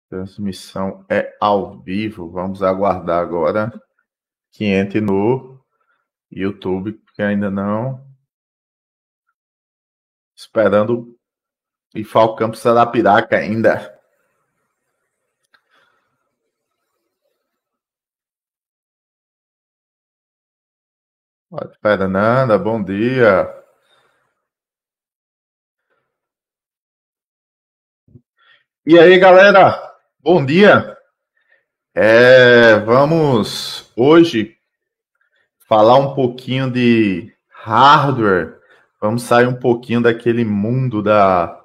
Transmissão é ao vivo. Vamos aguardar agora que entre no YouTube, porque ainda não. Esperando ir ao Campos Arapiraca ainda. Fernanda, bom dia. E aí, galera? Bom dia. Vamos hoje falar um pouquinho de hardware. Vamos sair um pouquinho daquele mundo da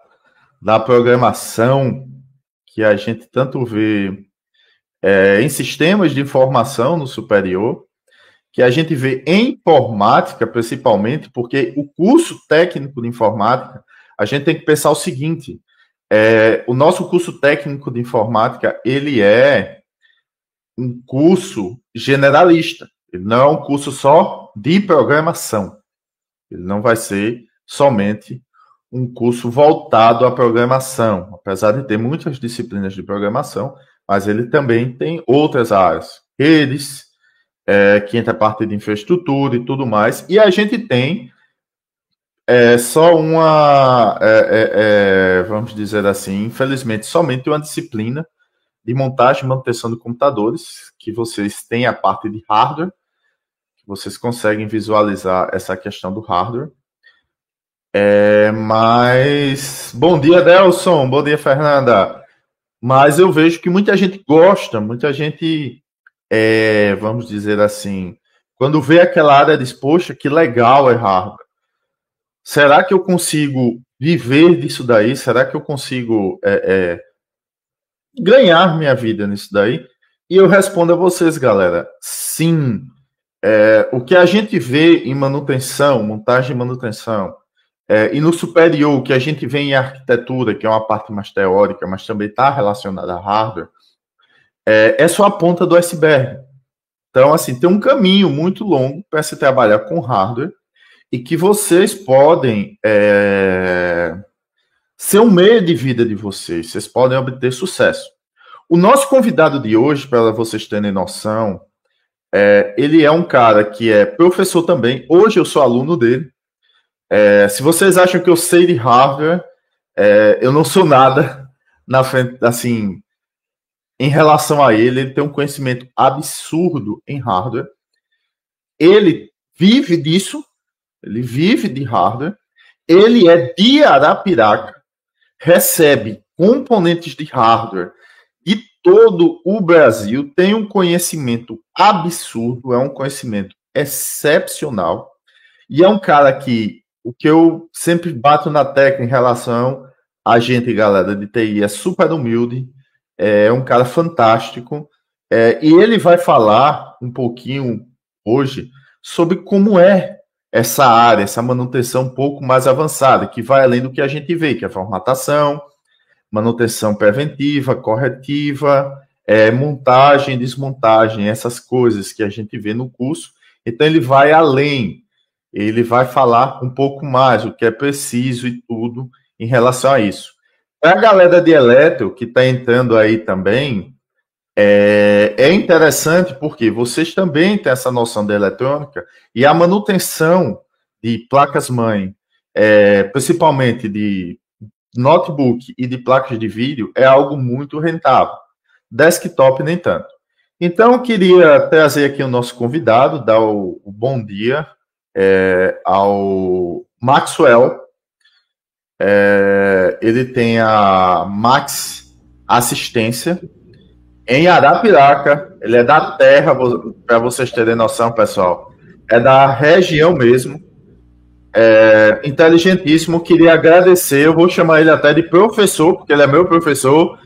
programação que a gente tanto vê em sistemas de informação no superior, que a gente vê em informática, principalmente, porque o curso técnico de informática, a gente tem que pensar o seguinte: o nosso curso técnico de informática, ele é um curso generalista. Ele não é um curso só de programação. Ele não vai ser somente um curso voltado à programação, apesar de ter muitas disciplinas de programação, mas ele também tem outras áreas, redes, que entra a parte de infraestrutura e tudo mais, e a gente tem só uma, vamos dizer assim, infelizmente, somente uma disciplina de montagem e manutenção de computadores, que vocês têm a parte de hardware, que vocês conseguem visualizar essa questão do hardware. Mas, bom dia, Delson, bom dia, Fernanda. Mas eu vejo que muita gente gosta, muita gente, vamos dizer assim, quando vê aquela área diz, poxa, que legal é hardware. Será que eu consigo viver disso daí? Será que eu consigo ganhar minha vida nisso daí? E eu respondo a vocês, galera, sim. O que a gente vê em manutenção, montagem e manutenção, e no superior, o que a gente vê em arquitetura, que é uma parte mais teórica, mas também está relacionada a hardware, é só a ponta do iceberg. Então, assim, tem um caminho muito longo para se trabalhar com hardware e que vocês podem ser um meio de vida de vocês. Vocês podem obter sucesso. O nosso convidado de hoje, para vocês terem noção, ele é um cara que é professor também. Hoje eu sou aluno dele. Se vocês acham que eu sei de hardware, eu não sou nada na frente, assim, em relação a ele. Ele tem um conhecimento absurdo em hardware. Ele vive disso, ele vive de hardware. Ele é de Arapiraca, recebe componentes de hardware de todo o Brasil, tem um conhecimento absurdo, é um conhecimento excepcional. E é um cara que o que eu sempre bato na tecla em relação a gente, galera, de TI, é super humilde, é um cara fantástico, e ele vai falar um pouquinho hoje sobre como é essa área, essa manutenção um pouco mais avançada, que vai além do que a gente vê, que é formatação, manutenção preventiva, corretiva, montagem, desmontagem, essas coisas que a gente vê no curso. Então ele vai além, ele vai falar um pouco mais o que é preciso e tudo em relação a isso. Para a galera de eletro que está entrando aí também, é interessante porque vocês também têm essa noção da eletrônica e a manutenção de placas-mãe, principalmente de notebook e de placas de vídeo, é algo muito rentável. Desktop, nem tanto. Então, eu queria trazer aqui o nosso convidado, dar o bom dia ao Maxwell. Ele tem a Max Assistência em Arapiraca. Ele é da terra, para vocês terem noção, pessoal. É da região mesmo. Inteligentíssimo. Queria agradecer. Eu vou chamar ele até de professor, porque ele é meu professor.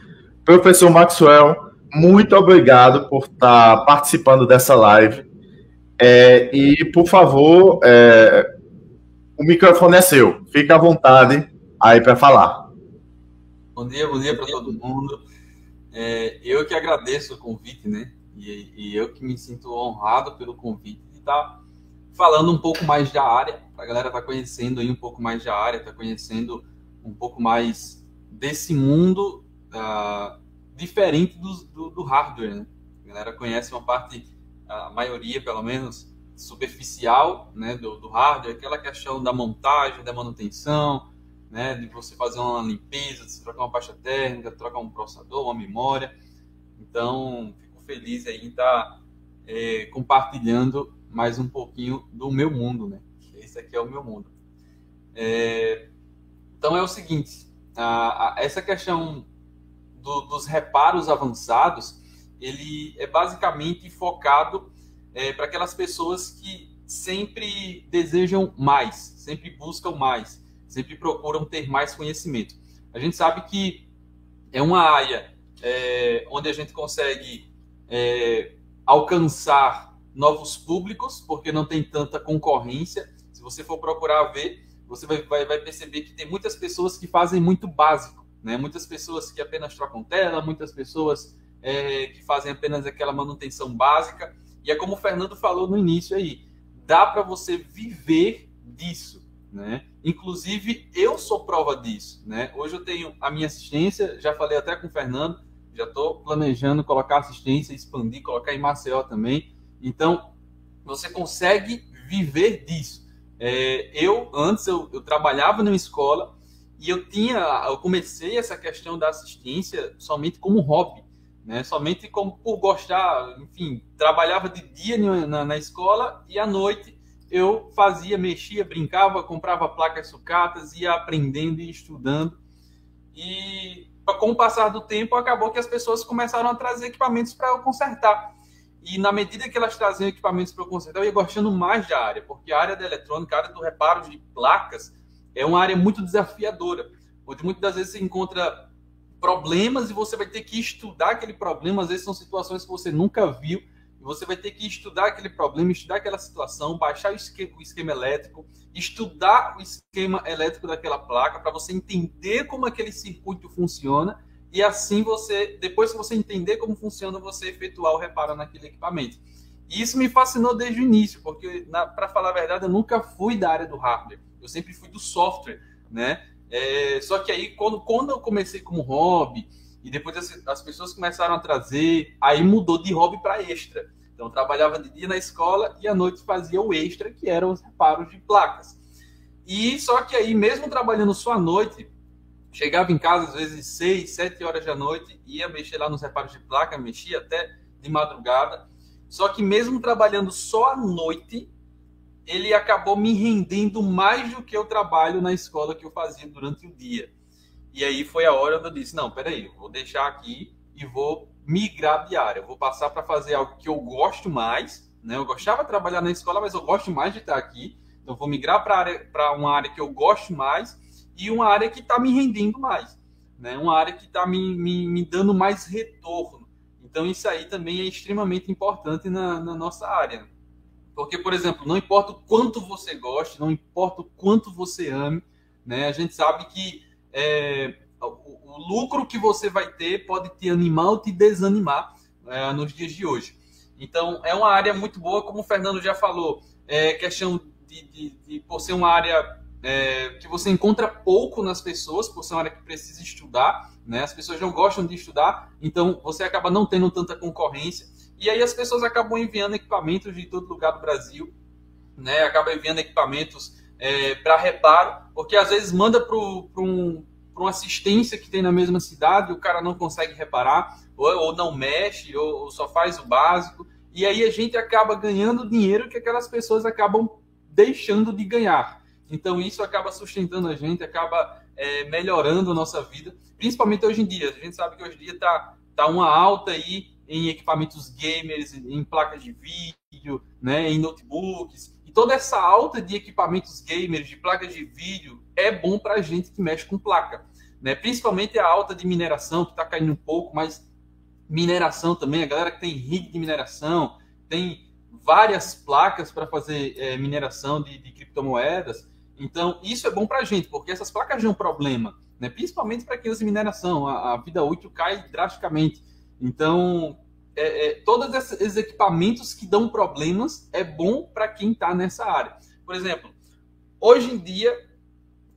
Professor Maxwell, muito obrigado por estar participando dessa live. E, por favor, o microfone é seu. Fique à vontade aí para falar. Bom dia para todo mundo. Eu que agradeço o convite, né? E eu que me sinto honrado pelo convite de estar falando um pouco mais da área, para a galera estar conhecendo aí um pouco mais da área, estar conhecendo um pouco mais desse mundo diferente do hardware, né? A galera conhece uma parte, a maioria pelo menos, superficial, né, do hardware, aquela questão da montagem, da manutenção, né, de você fazer uma limpeza, de você trocar uma pasta térmica, trocar um processador, uma memória. Então, fico feliz aí em estar compartilhando mais um pouquinho do meu mundo, né? Esse aqui é o meu mundo. Então é o seguinte, essa questão dos reparos avançados, ele é basicamente focado para aquelas pessoas que sempre desejam mais, sempre buscam mais, sempre procuram ter mais conhecimento. A gente sabe que é uma área onde a gente consegue alcançar novos públicos, porque não tem tanta concorrência. Se você for procurar ver, você vai perceber que tem muitas pessoas que fazem muito básico, né? Muitas pessoas que apenas trocam tela, muitas pessoas que fazem apenas aquela manutenção básica. E é como o Fernando falou no início aí, dá para você viver disso, né? Inclusive, eu sou prova disso, né? Hoje eu tenho a minha assistência, já falei até com o Fernando, já estou planejando colocar assistência, expandir, colocar em Maceió também. Então, você consegue viver disso. Antes eu trabalhava numa escola e eu comecei essa questão da assistência somente como hobby, né? Somente por gostar, enfim, trabalhava de dia na escola e à noite eu mexia, brincava, comprava placas sucatas, ia aprendendo e estudando. E com o passar do tempo, acabou que as pessoas começaram a trazer equipamentos para eu consertar. E na medida que elas traziam equipamentos para eu consertar, eu ia gostando mais da área, porque a área da eletrônica, a área do reparo de placas, é uma área muito desafiadora, onde muitas das vezes você encontra problemas e você vai ter que estudar aquele problema. Às vezes são situações que você nunca viu, e você vai ter que estudar aquele problema, estudar aquela situação, baixar o esquema elétrico, estudar o esquema elétrico daquela placa para você entender como aquele circuito funciona, e assim depois que você entender como funciona, você efetuar o reparo naquele equipamento. E isso me fascinou desde o início, porque, para falar a verdade, eu nunca fui da área do hardware, eu sempre fui do software, né? Só que aí, quando eu comecei como hobby, e depois as pessoas começaram a trazer, aí mudou de hobby para extra. Então, eu trabalhava de dia na escola e à noite fazia o extra, que eram os reparos de placas. E só que aí, mesmo trabalhando só à noite, chegava em casa às vezes 6, 7 horas da noite, ia mexer lá nos reparos de placa, mexia até de madrugada. Só que mesmo trabalhando só à noite, ele acabou me rendendo mais do que o trabalho na escola que eu fazia durante o dia. E aí foi a hora onde eu disse, não, peraí, eu vou deixar aqui e vou migrar de área. Eu vou passar para fazer algo que eu gosto mais, né? Eu gostava de trabalhar na escola, mas eu gosto mais de estar aqui. Então, eu vou migrar para uma área que eu gosto mais e uma área que está me rendendo mais, né? Uma área que está me dando mais retorno. Então, isso aí também é extremamente importante na nossa área. Porque, por exemplo, não importa o quanto você goste, não importa o quanto você ame, né? A gente sabe que o lucro que você vai ter pode te animar ou te desanimar nos dias de hoje. Então, é uma área muito boa, como o Fernando já falou, questão de por ser uma área que você encontra pouco nas pessoas, por ser uma área que precisa estudar, né? As pessoas não gostam de estudar, então você acaba não tendo tanta concorrência. E aí as pessoas acabam enviando equipamentos de todo lugar do Brasil, né? Acabam enviando equipamentos para reparo, porque às vezes manda para uma assistência que tem na mesma cidade, o cara não consegue reparar, ou não mexe, ou só faz o básico, e aí a gente acaba ganhando dinheiro que aquelas pessoas acabam deixando de ganhar. Então isso acaba sustentando a gente, acaba melhorando a nossa vida, principalmente hoje em dia. A gente sabe que hoje em dia tá uma alta aí em equipamentos gamers, em placas de vídeo, né, em notebooks. E toda essa alta de equipamentos gamers, de placas de vídeo, é bom para a gente que mexe com placa, né? Principalmente a alta de mineração, que está caindo um pouco, mas mineração também, a galera que tem rig de mineração, tem várias placas para fazer mineração de criptomoedas. Então, isso é bom para a gente, porque essas placas dão problema, né? Principalmente para quem usa mineração, a vida útil cai drasticamente. Então, todos esses equipamentos que dão problemas é bom para quem está nessa área. Por exemplo, hoje em dia,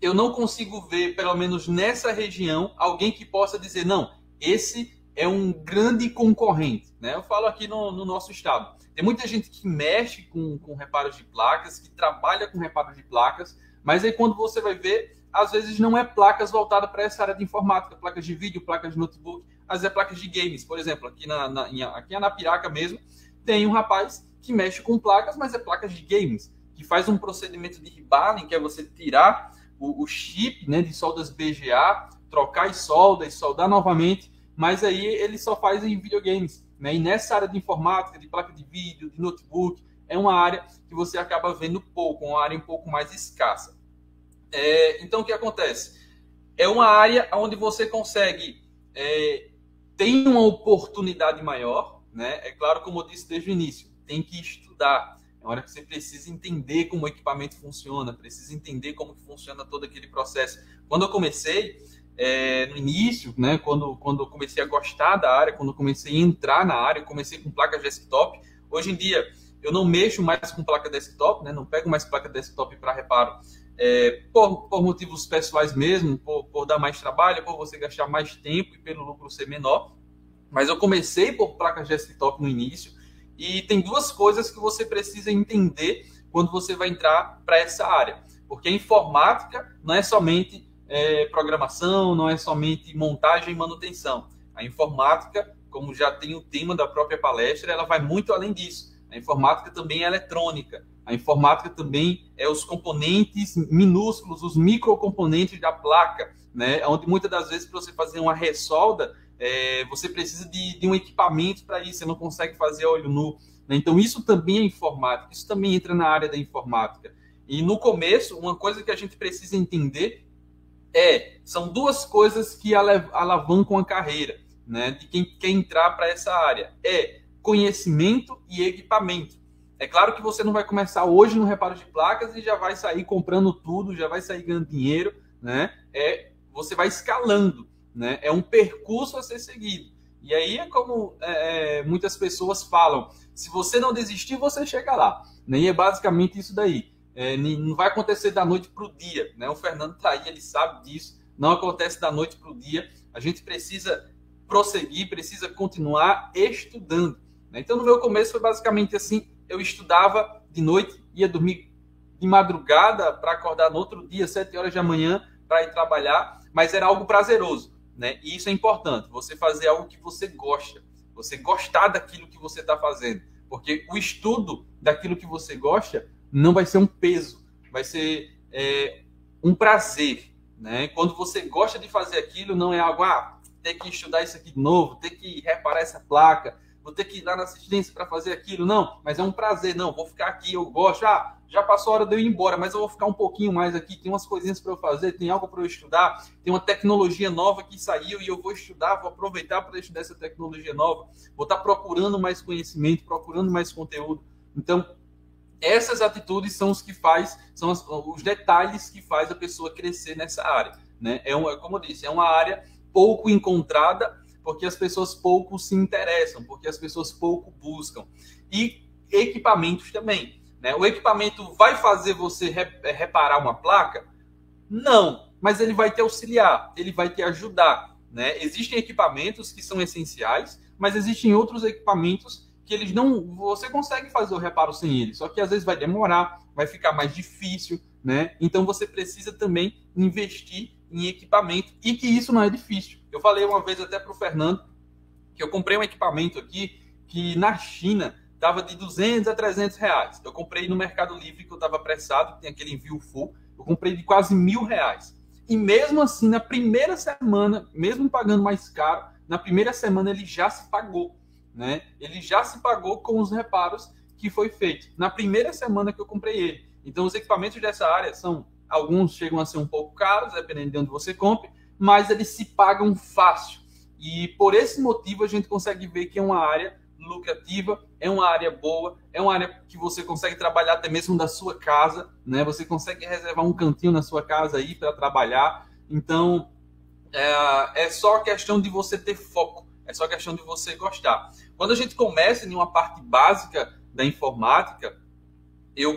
eu não consigo ver, pelo menos nessa região, alguém que possa dizer, não, esse é um grande concorrente, né? Eu falo aqui no nosso estado. Tem muita gente que mexe com reparos de placas, que trabalha com reparos de placas, mas aí quando você vai ver, às vezes não é placas voltadas para essa área de informática, placas de vídeo, placas de notebook, às vezes é placas de games. Por exemplo, aqui aqui em Anapiraca mesmo, tem um rapaz que mexe com placas, mas é placas de games, que faz um procedimento de rebaling, que é você tirar o chip, né, de soldas BGA, trocar as soldas, soldar novamente, mas aí ele só faz em videogames, né? E nessa área de informática, de placa de vídeo, de notebook, é uma área que você acaba vendo pouco, uma área um pouco mais escassa. Então, o que acontece? É uma área onde você consegue ter uma oportunidade maior, né? É claro, como eu disse desde o início, tem que estudar. É hora que você precisa entender como o equipamento funciona, precisa entender como funciona todo aquele processo. Quando eu comecei, no início, né, quando eu comecei a gostar da área, quando eu comecei a entrar na área, eu comecei com placas desktop. Hoje em dia, eu não mexo mais com placa desktop, né, não pego mais placa desktop para reparo, por motivos pessoais mesmo, por dar mais trabalho, por você gastar mais tempo e pelo lucro ser menor. Mas eu comecei por placas desktop no início, e tem duas coisas que você precisa entender quando você vai entrar para essa área. Porque a informática não é somente programação, não é somente montagem e manutenção. A informática, como já tem o tema da própria palestra, ela vai muito além disso. A informática também é eletrônica. A informática também é os componentes minúsculos, os microcomponentes da placa, né? Onde muitas das vezes, para você fazer uma ressolda, você precisa de um equipamento para isso, você não consegue fazer a olho nu, né? Então, isso também é informática, isso também entra na área da informática. E no começo, uma coisa que a gente precisa entender são duas coisas que alavancam a carreira, né, de quem quer entrar para essa área. Conhecimento e equipamento. É claro que você não vai começar hoje no reparo de placas e já vai sair comprando tudo, já vai sair ganhando dinheiro, né? Você vai escalando, né? É um percurso a ser seguido. E aí é como muitas pessoas falam, se você não desistir, você chega lá, né? E é basicamente isso daí. Não vai acontecer da noite para o dia, né? O Fernando está aí, ele sabe disso. Não acontece da noite para o dia. A gente precisa prosseguir, precisa continuar estudando, né? Então, no meu começo foi basicamente assim. Eu estudava de noite, ia dormir de madrugada para acordar no outro dia, 7 horas da manhã, para ir trabalhar, mas era algo prazeroso, né? E isso é importante, você fazer algo que você gosta, você gostar daquilo que você está fazendo, porque o estudo daquilo que você gosta não vai ser um peso, vai ser um prazer, né? Quando você gosta de fazer aquilo, não é algo, ter que estudar isso aqui de novo, ter que reparar essa placa, vou ter que ir lá na assistência para fazer aquilo, não, mas é um prazer, não, vou ficar aqui, eu gosto, já passou a hora de eu ir embora, mas eu vou ficar um pouquinho mais aqui, tem umas coisinhas para eu fazer, tem algo para eu estudar, tem uma tecnologia nova que saiu e eu vou estudar, vou aproveitar para estudar essa tecnologia nova, vou estar procurando mais conhecimento, procurando mais conteúdo. Então, essas atitudes são os que são os detalhes que faz a pessoa crescer nessa área, né? Como eu disse, é uma área pouco encontrada, porque as pessoas pouco se interessam, porque as pessoas pouco buscam. E equipamentos também, né? O equipamento vai fazer você reparar uma placa? Não, mas ele vai te auxiliar, ele vai te ajudar, né? Existem equipamentos que são essenciais, mas existem outros equipamentos que eles não... Você consegue fazer o reparo sem eles, só que às vezes vai demorar, vai ficar mais difícil, né? Então você precisa também investir em equipamento, e que isso não é difícil. Eu falei uma vez até para o Fernando que eu comprei um equipamento aqui que na China estava de 200 a 300 reais. Eu comprei no Mercado Livre, que eu estava apressado, que tem aquele envio full, eu comprei de quase R$1.000. E mesmo assim, na primeira semana, mesmo pagando mais caro, na primeira semana ele já se pagou, né? Ele já se pagou com os reparos que foi feito na primeira semana que eu comprei ele. Então, os equipamentos dessa área alguns chegam a ser um pouco caros, dependendo de onde você compre, mas eles se pagam fácil. E por esse motivo a gente consegue ver que é uma área lucrativa, é uma área boa, é uma área que você consegue trabalhar até mesmo da sua casa, né? Você consegue reservar um cantinho na sua casa aí para trabalhar. Então, é só questão de você ter foco, é só questão de você gostar. Quando a gente começa em uma parte básica da informática,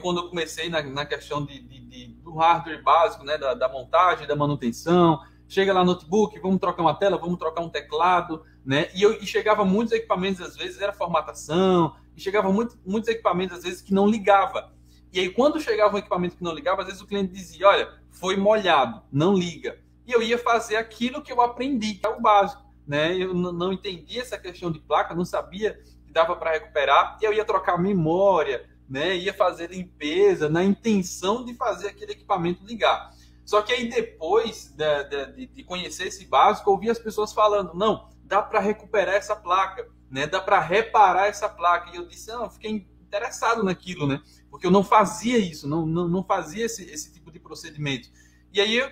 quando eu comecei na questão do hardware básico, né, da montagem, da manutenção, chega lá no notebook, vamos trocar uma tela, vamos trocar um teclado, né? E chegava muitos equipamentos, às vezes, era formatação, e chegava muitos equipamentos, às vezes, que não ligava. E aí, quando chegava um equipamento que não ligava, às vezes o cliente dizia, olha, foi molhado, não liga. E eu ia fazer aquilo que eu aprendi, que é o básico, né? Eu não entendia essa questão de placa, não sabia que dava para recuperar, e eu ia trocar memória, né? Ia fazer limpeza, na intenção de fazer aquele equipamento ligar. Só que aí, depois de conhecer esse básico, eu ouvi as pessoas falando, não, dá para recuperar essa placa, né? Dá para reparar essa placa. E eu disse, não, eu fiquei interessado naquilo, né? Porque eu não fazia isso, não fazia esse tipo de procedimento. E aí eu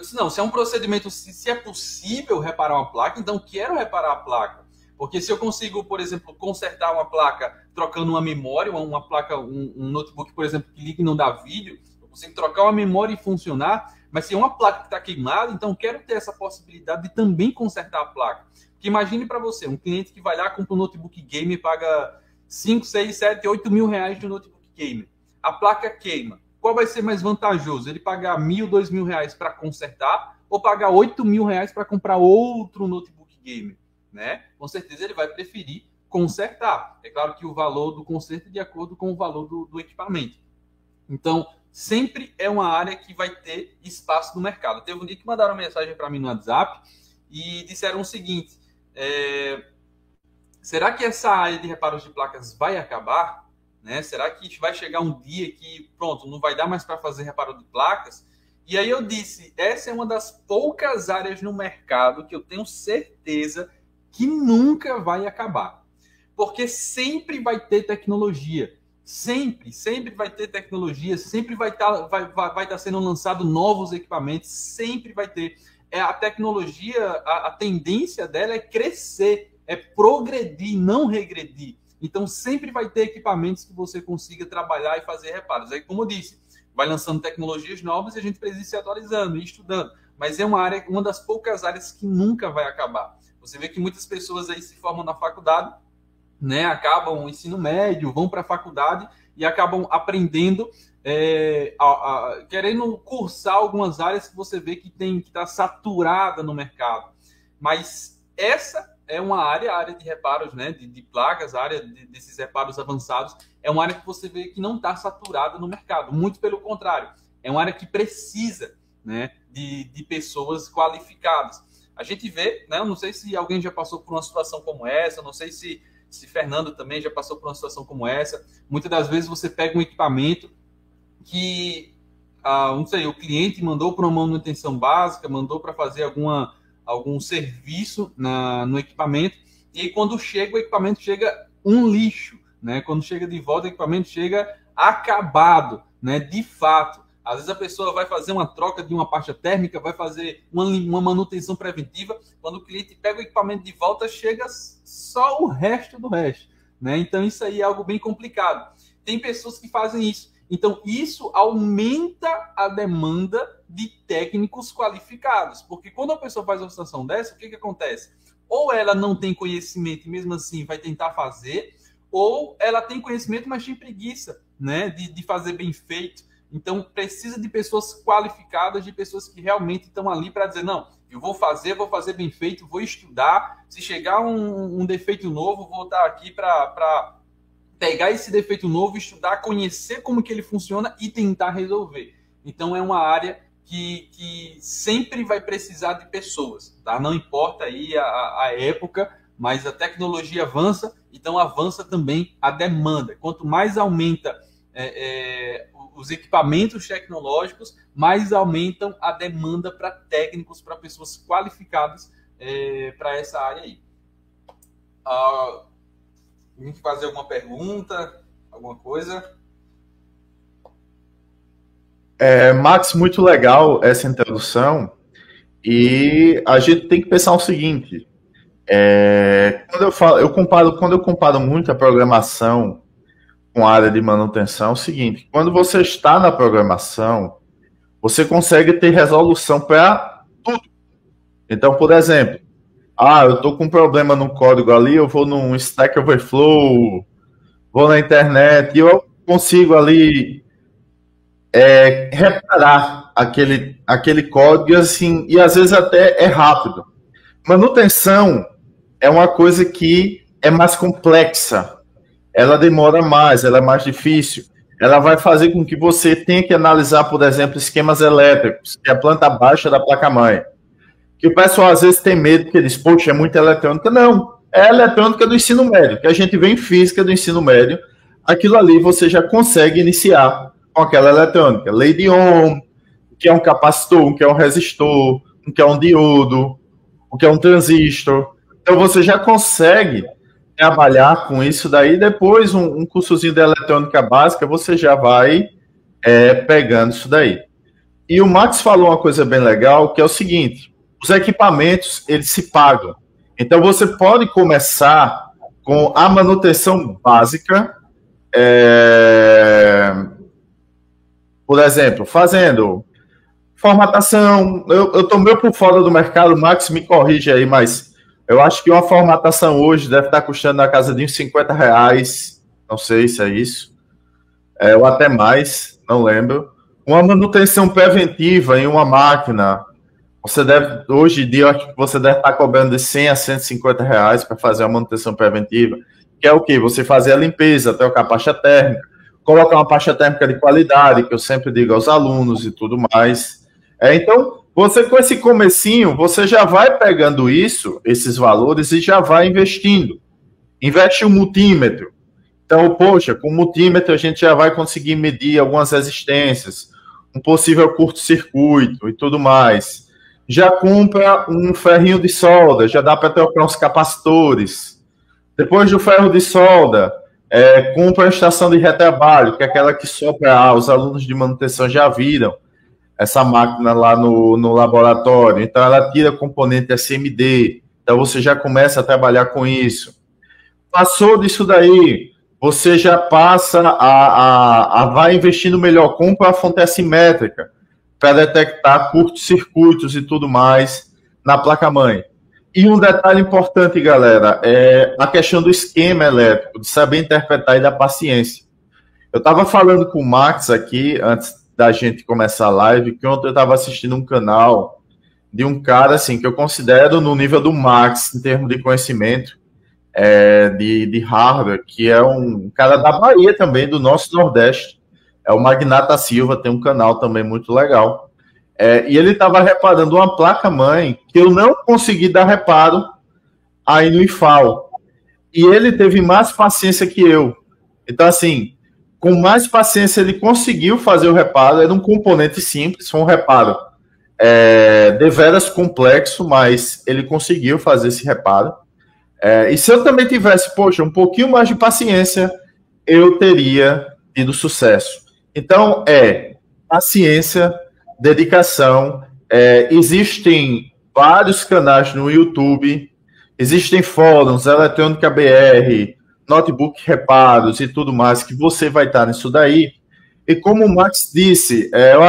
disse, não, se é um procedimento, se é possível reparar uma placa, então quero reparar a placa. Porque se eu consigo, por exemplo, consertar uma placa trocando uma memória, uma placa, um notebook, por exemplo, que liga e não dá vídeo, eu consigo trocar uma memória e funcionar, mas se é uma placa que está queimada, então quero ter essa possibilidade de também consertar a placa. Porque imagine para você, um cliente que vai lá, compra um notebook gamer e paga 5, 6, 7, 8 mil reais de um notebook gamer. A placa queima. Qual vai ser mais vantajoso? Ele pagar 1.000, 2.000 reais para consertar ou pagar 8 mil reais para comprar outro notebook gamer? Né? Com certeza ele vai preferir consertar. É claro que o valor do conserto é de acordo com o valor do equipamento. Então, sempre é uma área que vai ter espaço no mercado. Teve um dia que mandaram uma mensagem para mim no WhatsApp e disseram o seguinte, será que essa área de reparos de placas vai acabar? Né? Será que vai chegar um dia que, pronto, não vai dar mais para fazer reparo de placas? E aí eu disse, essa é uma das poucas áreas no mercado que eu tenho certeza que nunca vai acabar. Porque sempre vai ter tecnologia. Sempre vai ter tecnologia, sempre vai estar sendo lançado novos equipamentos, sempre vai ter. A tecnologia, a tendência dela é crescer, é progredir, não regredir. Então, sempre vai ter equipamentos que você consiga trabalhar e fazer reparos. Aí, como eu disse, vai lançando tecnologias novas e a gente precisa ir se atualizando e estudando. Mas é uma das poucas áreas que nunca vai acabar. Você vê que muitas pessoas aí se formam na faculdade, né, acabam o ensino médio, vão para a faculdade e acabam aprendendo, querendo cursar algumas áreas que você vê que está saturada no mercado. Mas essa é uma área, a área de reparos, né, de placas, a área desses reparos avançados, é uma área que você vê que não está saturada no mercado. Muito pelo contrário, é uma área que precisa, né, de pessoas qualificadas. A gente vê, né, eu não sei se alguém já passou por uma situação como essa, não sei se Fernando também já passou por uma situação como essa. Muitas das vezes você pega um equipamento que, não sei, o cliente mandou para uma manutenção básica, mandou para fazer algum serviço no equipamento, e aí quando chega, o equipamento chega um lixo, né? Quando chega de volta, o equipamento chega acabado, né? De fato. Às vezes a pessoa vai fazer uma troca de uma pasta térmica, vai fazer uma manutenção preventiva, quando o cliente pega o equipamento de volta, chega só o resto do resto, né? Então isso aí é algo bem complicado. Tem pessoas que fazem isso. Então isso aumenta a demanda de técnicos qualificados, porque quando a pessoa faz uma situação dessa, o que acontece? Ou ela não tem conhecimento e mesmo assim vai tentar fazer, ou ela tem conhecimento, mas tem preguiça, né, de fazer bem feito. Então, precisa de pessoas qualificadas, de pessoas que realmente estão ali para dizer, não, eu vou fazer bem feito, vou estudar, se chegar um defeito novo, vou estar aqui para pegar esse defeito novo, estudar, conhecer como que ele funciona e tentar resolver. Então, é uma área que sempre vai precisar de pessoas, tá? Não importa aí a época, mas a tecnologia avança, então avança também a demanda. Quanto mais aumenta os equipamentos tecnológicos, mais aumentam a demanda para técnicos, para pessoas qualificadas para essa área aí. Tem que fazer alguma pergunta, alguma coisa? Max, muito legal essa introdução. E a gente tem que pensar o seguinte: quando eu comparo muito a programação com a área de manutenção, é o seguinte: quando você está na programação, você consegue ter resolução para tudo. Então, por exemplo, eu estou com um problema no código ali, eu vou num Stack Overflow, vou na internet e eu consigo ali reparar aquele código assim, e às vezes até é rápido. Manutenção é uma coisa que é mais complexa, ela demora mais, ela é mais difícil, ela vai fazer com que você tenha que analisar, por exemplo, esquemas elétricos, que é a planta baixa da placa-mãe. Que o pessoal às vezes tem medo, porque diz, poxa, é muita eletrônica. Não, é a eletrônica do ensino médio, que a gente vê em física do ensino médio, aquilo ali você já consegue iniciar com aquela eletrônica. Lei de Ohm, o que é um capacitor, o que é um resistor, o que é um diodo, o que é um transistor. Então você já consegue trabalhar com isso daí, depois um cursozinho de eletrônica básica, você já vai pegando isso daí. E o Max falou uma coisa bem legal, que é o seguinte, os equipamentos, eles se pagam. Então, você pode começar com a manutenção básica, por exemplo, fazendo formatação. Eu estou meio por fora do mercado, o Max me corrige aí, mas eu acho que uma formatação hoje deve estar custando na casa de uns R$50, não sei se é isso, ou até mais, não lembro. Uma manutenção preventiva em uma máquina, você deve, hoje em dia, acho que você deve estar cobrando de R$100 a R$150 para fazer a manutenção preventiva, que é o quê? Você fazer a limpeza, trocar a pasta térmica, colocar uma pasta térmica de qualidade, que eu sempre digo aos alunos e tudo mais. Então, você com esse comecinho, você já vai pegando isso, esses valores, e já vai investindo. Investe um multímetro. Então, poxa, com o multímetro a gente já vai conseguir medir algumas resistências, um possível curto-circuito e tudo mais. Já compra um ferrinho de solda, já dá para trocar uns capacitores. Depois do ferro de solda, compra a estação de retrabalho, que é aquela que sopra ar. Os alunos de manutenção já viram essa máquina lá no laboratório. Então, ela tira componente SMD. Então, você já começa a trabalhar com isso. Passou disso daí, você já passa vai investindo melhor. Compra a fonte assimétrica para detectar curtos-circuitos e tudo mais na placa-mãe. E um detalhe importante, galera, é a questão do esquema elétrico, de saber interpretar e da paciência. Eu estava falando com o Max aqui, antes da gente começar a live, que ontem eu estava assistindo um canal de um cara, assim, que eu considero no nível do Max, em termos de conhecimento, de hardware, que é um cara da Bahia também, do nosso Nordeste. É o Magnata Silva, tem um canal também muito legal. E ele estava reparando uma placa-mãe que eu não consegui dar reparo aí no IFAL. E ele teve mais paciência que eu. Então, assim, com mais paciência ele conseguiu fazer o reparo. Era um componente simples, foi um reparo deveras complexo, mas ele conseguiu fazer esse reparo. E se eu também tivesse, poxa, um pouquinho mais de paciência, eu teria tido sucesso. Então, paciência, dedicação. Existem vários canais no YouTube, existem fóruns, Eletrônica BR, Notebook Reparos e tudo mais, que você vai estar nisso daí. E como o Max disse, ó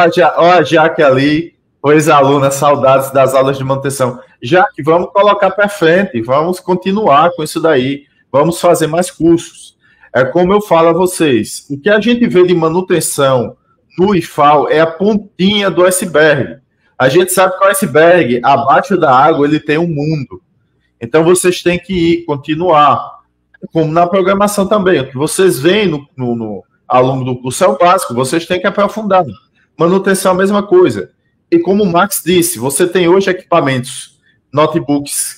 a Jaque ali, ex-aluna, saudades das aulas de manutenção. Jaque, vamos colocar para frente, vamos continuar com isso daí, vamos fazer mais cursos. Como eu falo a vocês, o que a gente vê de manutenção no IFAL é a pontinha do iceberg. A gente sabe que o iceberg, abaixo da água, ele tem um mundo. Então, vocês têm que continuar. Como na programação também. O que vocês veem ao longo do curso é o básico, vocês têm que aprofundar. Manutenção é a mesma coisa. E como o Max disse, você tem hoje equipamentos, notebooks,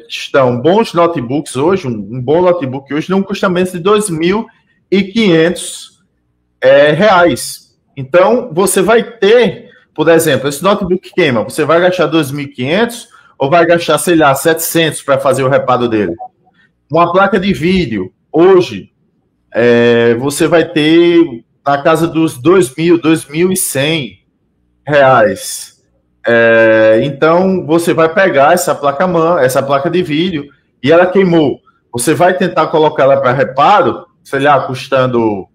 estão bons notebooks hoje, um bom notebook hoje não custa menos de R$2.500. Então, você vai ter, por exemplo, esse notebook queima, você vai gastar R$2.500 ou vai gastar, sei lá, R$700 para fazer o reparo dele? Uma placa de vídeo, hoje, você vai ter na casa dos R$2.000, R$2.100. Então, você vai pegar essa placa de vídeo e ela queimou. Você vai tentar colocar ela para reparo, sei lá, custando,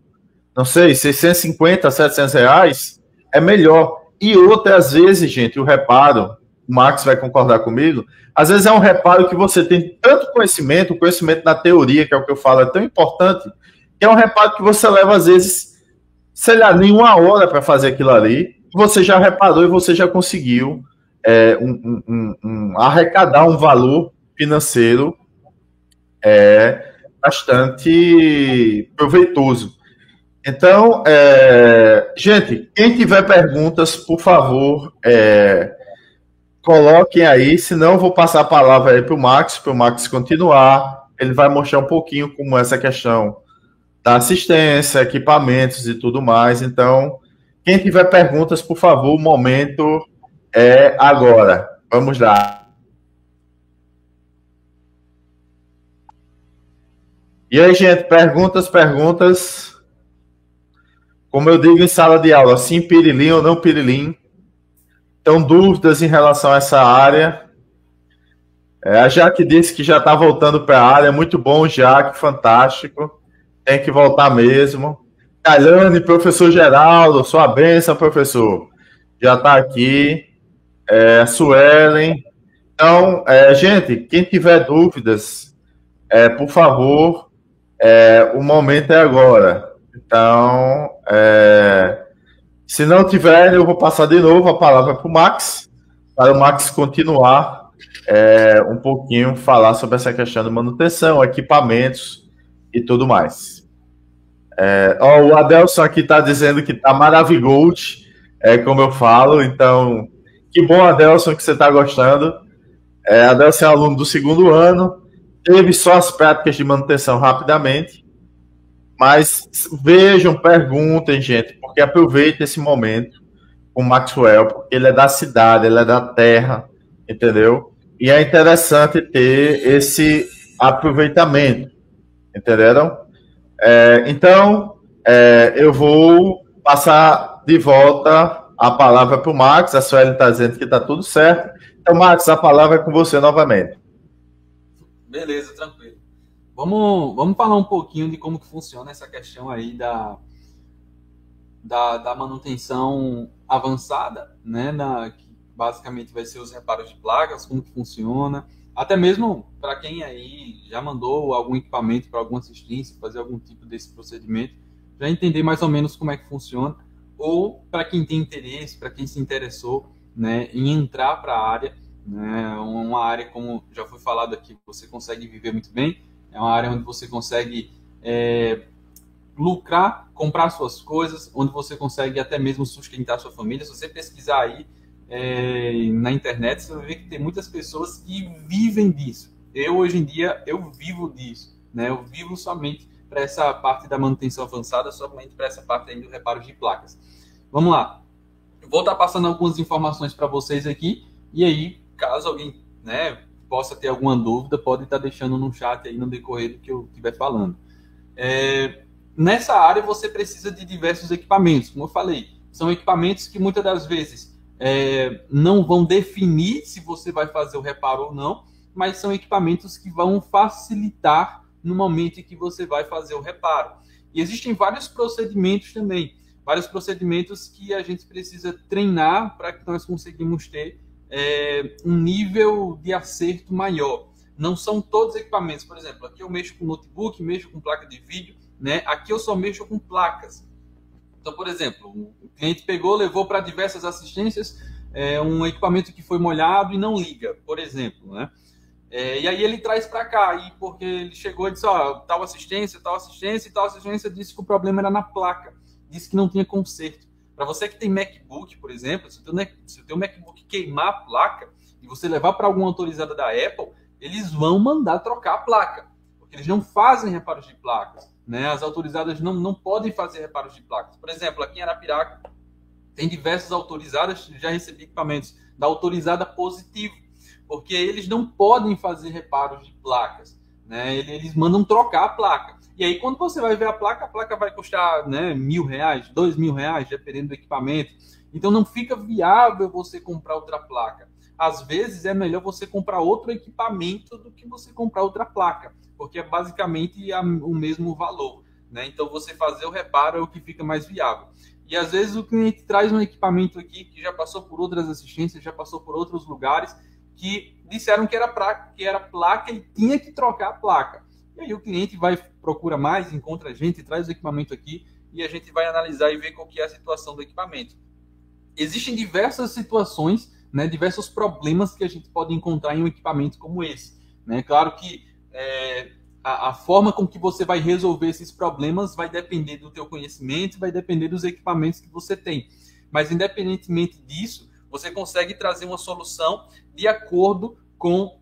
não sei, R$650, R$700, é melhor. E outras vezes, gente, o reparo, o Max vai concordar comigo, às vezes é um reparo que você tem tanto conhecimento, o conhecimento na teoria, que é o que eu falo, é tão importante, que é um reparo que você leva, às vezes, sei lá, nem uma hora para fazer aquilo ali, você já reparou e você já conseguiu arrecadar um valor financeiro bastante proveitoso. Então, gente, quem tiver perguntas, por favor, coloquem aí, senão eu vou passar a palavra aí para o Max continuar. Ele vai mostrar um pouquinho como essa questão da assistência, equipamentos e tudo mais. Então, quem tiver perguntas, por favor, o momento é agora. Vamos lá. E aí, gente, perguntas. Como eu digo em sala de aula, sim pirilim ou não pirilim. Então, dúvidas em relação a essa área. A Jaque disse que já está voltando para a área. Muito bom, Jaque, fantástico. Tem que voltar mesmo. Calhane, professor Geraldo, sua benção, professor. Já está aqui. Suelen. Então, gente, quem tiver dúvidas, por favor, o momento é agora. Então, se não tiver, eu vou passar de novo a palavra para o Max continuar um pouquinho, falar sobre essa questão de manutenção, equipamentos e tudo mais. O Adelson aqui está dizendo que está maravilhoso, como eu falo, então, que bom, Adelson, que você está gostando. Adelson é aluno do 2º ano, teve só as práticas de manutenção rapidamente, mas vejam, perguntem, gente, porque aproveitem esse momento com o Maxwell, porque ele é da cidade, ele é da terra, entendeu? E é interessante ter esse aproveitamento, entenderam? Então, eu vou passar de volta a palavra para o Max. A Sueli está dizendo que está tudo certo. Então, Max, a palavra é com você novamente. Beleza, tranquilo. Vamos falar um pouquinho de como que funciona essa questão aí da manutenção avançada, né? Que basicamente vai ser os reparos de placas, como que funciona. Até mesmo para quem aí já mandou algum equipamento para alguma assistência, fazer algum tipo desse procedimento, já entender mais ou menos como é que funciona. Ou para quem tem interesse, para quem se interessou, né, em entrar para a área, né, uma área, como já foi falado aqui, você consegue viver muito bem, é uma área onde você consegue lucrar, comprar suas coisas, onde você consegue até mesmo sustentar sua família. Se você pesquisar aí na internet, você vai ver que tem muitas pessoas que vivem disso. Eu, hoje em dia, eu vivo disso, né? Eu vivo somente para essa parte da manutenção avançada, somente para essa parte aí do reparo de placas. Vamos lá. Eu vou estar passando algumas informações para vocês aqui, e aí, caso alguém, né, possa ter alguma dúvida, pode estar deixando no chat aí no decorrer do que eu estiver falando. Nessa área, você precisa de diversos equipamentos, como eu falei. São equipamentos que muitas das vezes não vão definir se você vai fazer o reparo ou não, mas são equipamentos que vão facilitar no momento em que você vai fazer o reparo. E existem vários procedimentos também, vários procedimentos que a gente precisa treinar para que nós conseguimos ter um nível de acerto maior. Não são todos os equipamentos. Por exemplo, aqui eu mexo com notebook, mexo com placa de vídeo, né? Aqui eu só mexo com placas. Então, por exemplo, o cliente pegou, levou para diversas assistências um equipamento que foi molhado e não liga, por exemplo, né? E aí ele traz para cá, e porque ele chegou e disse, tal assistência, e tal assistência disse que o problema era na placa, disse que não tinha conserto. Para você que tem MacBook, por exemplo, se o teu MacBook queimar a placa e você levar para alguma autorizada da Apple, eles vão mandar trocar a placa, porque eles não fazem reparos de placas, né? As autorizadas não podem fazer reparos de placas. Por exemplo, aqui em Arapiraca, tem diversas autorizadas, já recebi equipamentos da autorizada Positivo, porque eles não podem fazer reparos de placas, né? Eles mandam trocar a placa. E aí, quando você vai ver a placa vai custar, né, R$1.000, R$2.000, dependendo do equipamento. Então, não fica viável você comprar outra placa. Às vezes, é melhor você comprar outro equipamento do que você comprar outra placa, porque é basicamente o mesmo valor, né? Então, você fazer o reparo é o que fica mais viável. E, às vezes, o cliente traz um equipamento aqui que já passou por outras assistências, já passou por outros lugares, que disseram que era placa e tinha que trocar a placa. E aí o cliente procura mais, encontra a gente, traz o equipamento aqui e a gente vai analisar e ver qual que é a situação do equipamento. Existem diversas situações, né, diversos problemas que a gente pode encontrar em um equipamento como esse, né? Claro que a forma com que você vai resolver esses problemas vai depender do teu conhecimento, vai depender dos equipamentos que você tem. Mas, independentemente disso, você consegue trazer uma solução de acordo com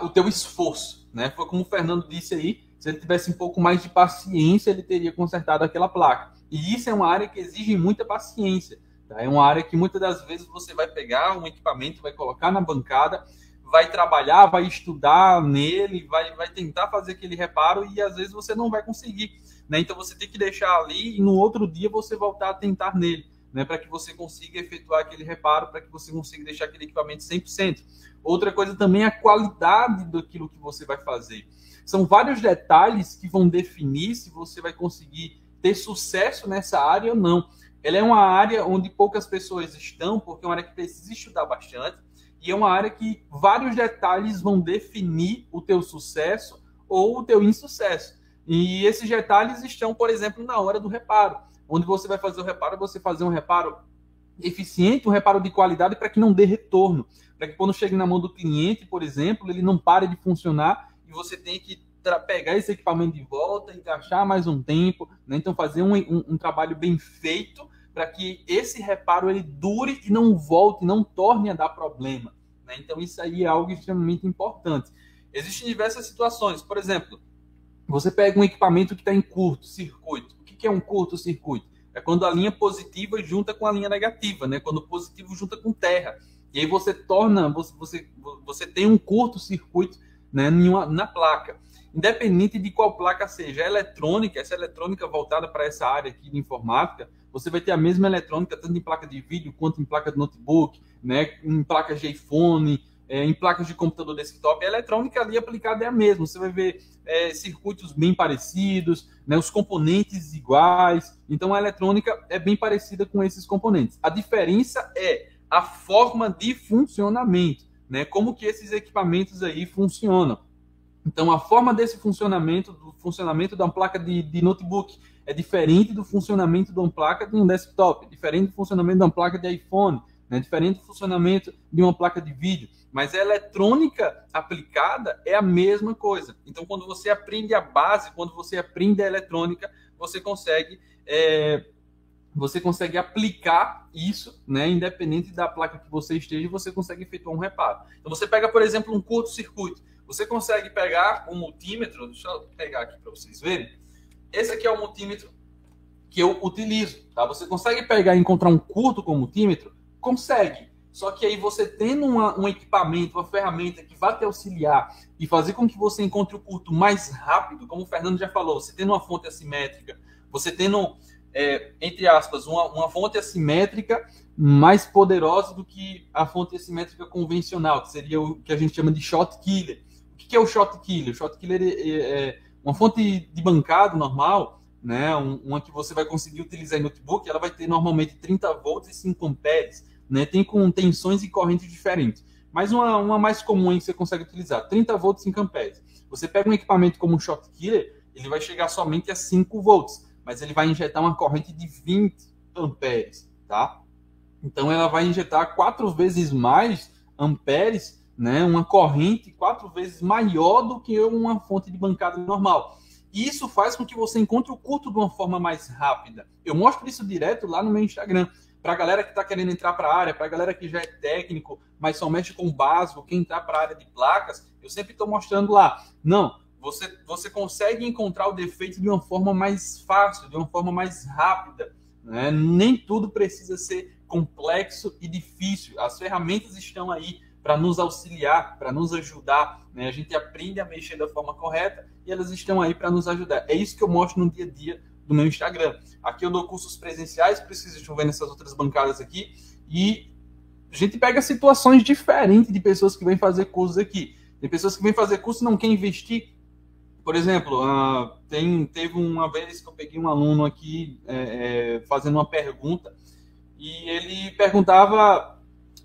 o teu esforço, né? Foi como o Fernando disse aí, se ele tivesse um pouco mais de paciência, ele teria consertado aquela placa. E isso é uma área que exige muita paciência, tá? É uma área que muitas das vezes você vai pegar um equipamento, vai colocar na bancada, vai trabalhar, vai estudar nele, vai tentar fazer aquele reparo e às vezes você não vai conseguir, né? Então você tem que deixar ali e no outro dia você voltar a tentar nele, né? Para que você consiga efetuar aquele reparo, para que você consiga deixar aquele equipamento 100%. Outra coisa também é a qualidade daquilo que você vai fazer. São vários detalhes que vão definir se você vai conseguir ter sucesso nessa área ou não. Ela é uma área onde poucas pessoas estão, porque é uma área que precisa estudar bastante, e é uma área que vários detalhes vão definir o teu sucesso ou o teu insucesso. E esses detalhes estão, por exemplo, na hora do reparo. Onde você vai fazer o reparo, você fazer um reparo eficiente, um reparo de qualidade para que não dê retorno. Para que quando chegue na mão do cliente, por exemplo, ele não pare de funcionar e você tem que pegar esse equipamento de volta, encaixar mais um tempo, né? Então fazer um trabalho bem feito para que esse reparo ele dure e não volte, não torne a dar problema, né? Então isso aí é algo extremamente importante. Existem diversas situações, por exemplo, você pega um equipamento que está em curto-circuito. O que é um curto-circuito? É quando a linha positiva junta com a linha negativa, né? Quando o positivo junta com terra. E aí você tem um curto-circuito, né, na placa. Independente de qual placa seja, a eletrônica, essa eletrônica voltada para essa área aqui de informática, você vai ter a mesma eletrônica tanto em placa de vídeo quanto em placa de notebook, né, em placas de iPhone, em placas de computador desktop. A eletrônica ali aplicada é a mesma. Você vai ver circuitos bem parecidos, né, os componentes iguais. Então a eletrônica é bem parecida com esses componentes. A diferença é a forma de funcionamento, né, como que esses equipamentos aí funcionam. Então, a forma desse funcionamento, do funcionamento de uma placa de notebook, é diferente do funcionamento de uma placa de um desktop, diferente do funcionamento de uma placa de iPhone, né? Diferente do funcionamento de uma placa de vídeo. Mas a eletrônica aplicada é a mesma coisa. Então, quando você aprende a base, quando você aprende a eletrônica, você consegue aplicar isso, né? Independente da placa que você esteja, você consegue efetuar um reparo. Então, você pega, por exemplo, um curto-circuito. Você consegue pegar um multímetro, deixa eu pegar aqui para vocês verem. Esse aqui é o multímetro que eu utilizo, tá? Você consegue pegar e encontrar um curto com multímetro? Consegue. Só que aí você tendo um equipamento, uma ferramenta que vai te auxiliar e fazer com que você encontre o curto mais rápido, como o Fernando já falou, você tendo uma fonte assimétrica, você tendo, entre aspas, uma fonte assimétrica mais poderosa do que a fonte assimétrica convencional, que seria o que a gente chama de shot killer. O que é o shot killer? O shot killer é uma fonte de bancada normal, né? Uma que você vai conseguir utilizar em notebook, ela vai ter normalmente 30 volts e 5 amperes, né? Tem com tensões e correntes diferentes. Mas uma mais comum aí que você consegue utilizar, 30 volts e 5 amperes. Você pega um equipamento como o shot killer, ele vai chegar somente a 5 volts, mas ele vai injetar uma corrente de 20 amperes, tá? Então ela vai injetar 4 vezes mais amperes, né, uma corrente 4 vezes maior do que uma fonte de bancada normal. E isso faz com que você encontre o curto de uma forma mais rápida. Eu mostro isso direto lá no meu Instagram. Para a galera que está querendo entrar para a área, para a galera que já é técnico, mas só mexe com o básico, quem entrar para a área de placas, eu sempre estou mostrando lá. Não, você consegue encontrar o defeito de uma forma mais fácil, de uma forma mais rápida, né? Nem tudo precisa ser complexo e difícil. As ferramentas estão aí para nos auxiliar, para nos ajudar, né? A gente aprende a mexer da forma correta e elas estão aí para nos ajudar. É isso que eu mostro no dia a dia do meu Instagram. Aqui eu dou cursos presenciais, por isso vocês estão vendo essas outras bancadas aqui, e a gente pega situações diferentes de pessoas que vêm fazer cursos aqui. Tem pessoas que vêm fazer curso e não querem investir. Por exemplo, teve uma vez que eu peguei um aluno aqui fazendo uma pergunta, e ele perguntava